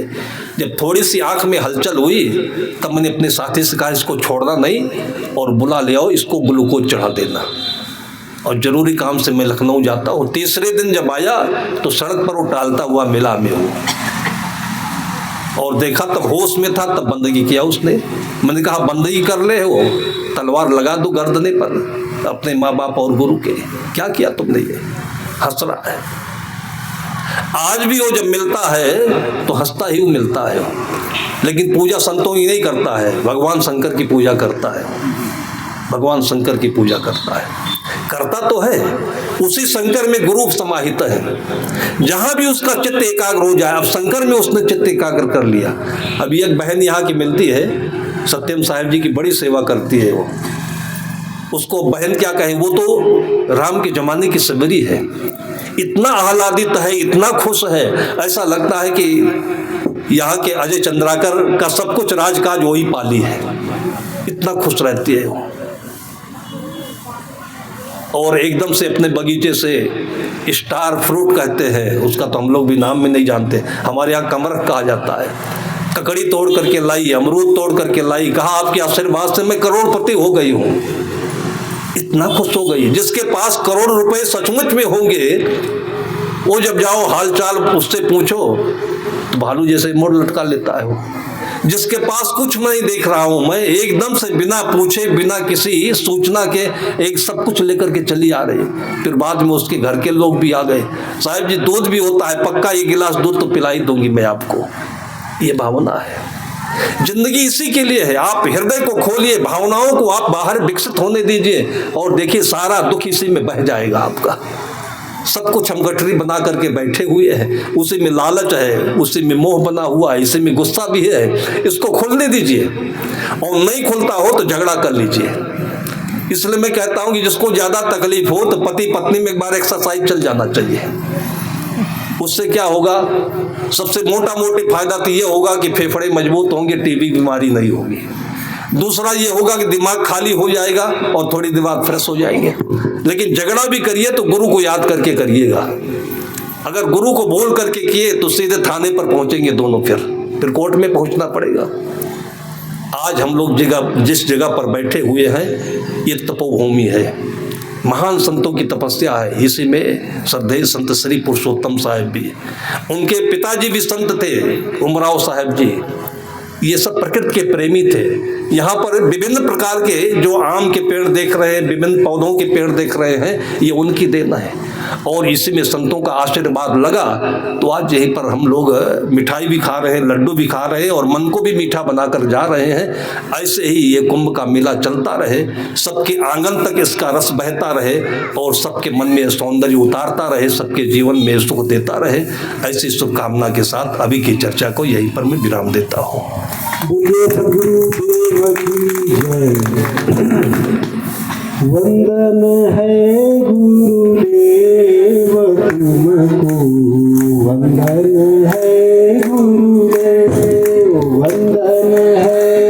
जब थोड़ी सी आंख में हलचल हुई तब मैंने अपने साथी से कहा इसको छोड़ना नहीं और बुला ले आओ, इसको ग्लूकोज चढ़ा देना। और जरूरी काम से मैं लखनऊ जाता हूँ। तीसरे दिन जब आया तो सड़क पर वो टहलता हुआ मिला में हूँ और देखा तब होश में था, तब बंदगी किया उसने। मैंने कहा बंदगी कर ले हो, तलवार लगा दो गर्दने पर अपने माँ बाप और गुरु के। क्या किया तुमने? ये हंस रहा है। आज भी वो जब मिलता है तो हंसता ही मिलता है, लेकिन पूजा संतों की नहीं करता है, भगवान शंकर की पूजा करता है। भगवान शंकर की पूजा करता है, करता तो है, उसी शंकर में गुरु समाहित है। जहां भी उसका चित्त एकाग्र हो जाए, अब शंकर में उसने चित्त एकाग्र कर लिया। अभी एक बहन यहाँ की मिलती है, सत्यम साहिब जी की बड़ी सेवा करती है वो। उसको बहन क्या कहें, वो तो राम के जमाने की सबरी है। इतना आह्लादित है, इतना खुश है, ऐसा लगता है कि यहाँ के अजय चंद्राकर का सब कुछ राजकाज वही पाली है। इतना खुश रहती है वो। और एकदम से अपने बगीचे से स्टार फ्रूट कहते हैं उसका, तो हम लोग भी नाम में नहीं जानते, हमारे यहाँ कमरख कहा जाता है। ककड़ी तोड़ करके लाई, अमरूद तोड़ करके लाई, कहा आपके आशीर्वाद से मैं करोड़पति हो गई हूँ। इतना खुश हो गई। जिसके पास करोड़ रुपए सचमुच में होंगे वो जब जाओ हालचाल उससे पूछो तो भालू जैसे मोड़ लटका लेता है वो। जिसके पास कुछ नहीं देख रहा हूं मैं, एकदम से बिना पूछे बिना किसी सूचना के एक सब कुछ लेकर के चली आ रही। फिर बाद में उसके घर के लोग भी आ गए, साहब जी दूध भी होता है, पक्का ये गिलास दूध तो पिलाई दूंगी मैं आपको। ये भावना है, जिंदगी इसी के लिए है। आप हृदय को खोलिए, भावनाओं को आप बाहर विकसित होने दीजिए और देखिए सारा दुख इसी में बह जाएगा आपका। सब कुछ हम गठरी बना करके बैठे हुए हैं, उसी में लालच है, उसी में मोह बना हुआ है, इसी में गुस्सा भी है। इसको खोलने दीजिए, और नहीं खुलता हो तो झगड़ा कर लीजिए। इसलिए मैं कहता हूं कि जिसको ज्यादा तकलीफ हो तो पति पत्नी में एक बार एक्सरसाइज चल जाना चाहिए। उससे क्या होगा, सबसे मोटा मोटी फायदा तो ये होगा कि फेफड़े मजबूत होंगे, टीबी बीमारी नहीं होगी। दूसरा ये होगा कि दिमाग खाली हो जाएगा और थोड़ी दिमाग फ्रेश हो जाएंगे। लेकिन झगड़ा भी करिए तो गुरु को याद करके करिएगा। अगर गुरु को बोल करके किए तो सीधे थाने पर पहुंचेंगे दोनों, फिर कोर्ट में पहुंचना पड़ेगा। आज हम लोग जिस जगह पर बैठे हुए हैं ये तपोभूमि है, महान संतों की तपस्या है। इसी में श्रद्धेय संत श्री पुरुषोत्तम साहब भी, उनके पिताजी भी संत थे, उमराव साहब जी, ये सब प्रकृति के प्रेमी थे। यहाँ पर विभिन्न प्रकार के जो आम के पेड़ देख रहे हैं, विभिन्न पौधों के पेड़ देख रहे हैं, ये उनकी देन है। और इसी में संतों का आशीर्वाद लगा तो आज यहीं पर हम लोग मिठाई भी खा रहे हैं, लड्डू भी खा रहे हैं और मन को भी मीठा बनाकर जा रहे हैं। ऐसे ही ये कुंभ का मेला चलता रहे, सबके आंगन तक इसका रस बहता रहे और सबके मन में सौंदर्य उतारता रहे, सबके जीवन में सुख देता रहे। ऐसी शुभकामना के साथ अभी की चर्चा को यहीं पर मैं विराम देता हूँ। वंदन है गुरुदेव तुमको, वंदन है गुरुदेव, वंदन है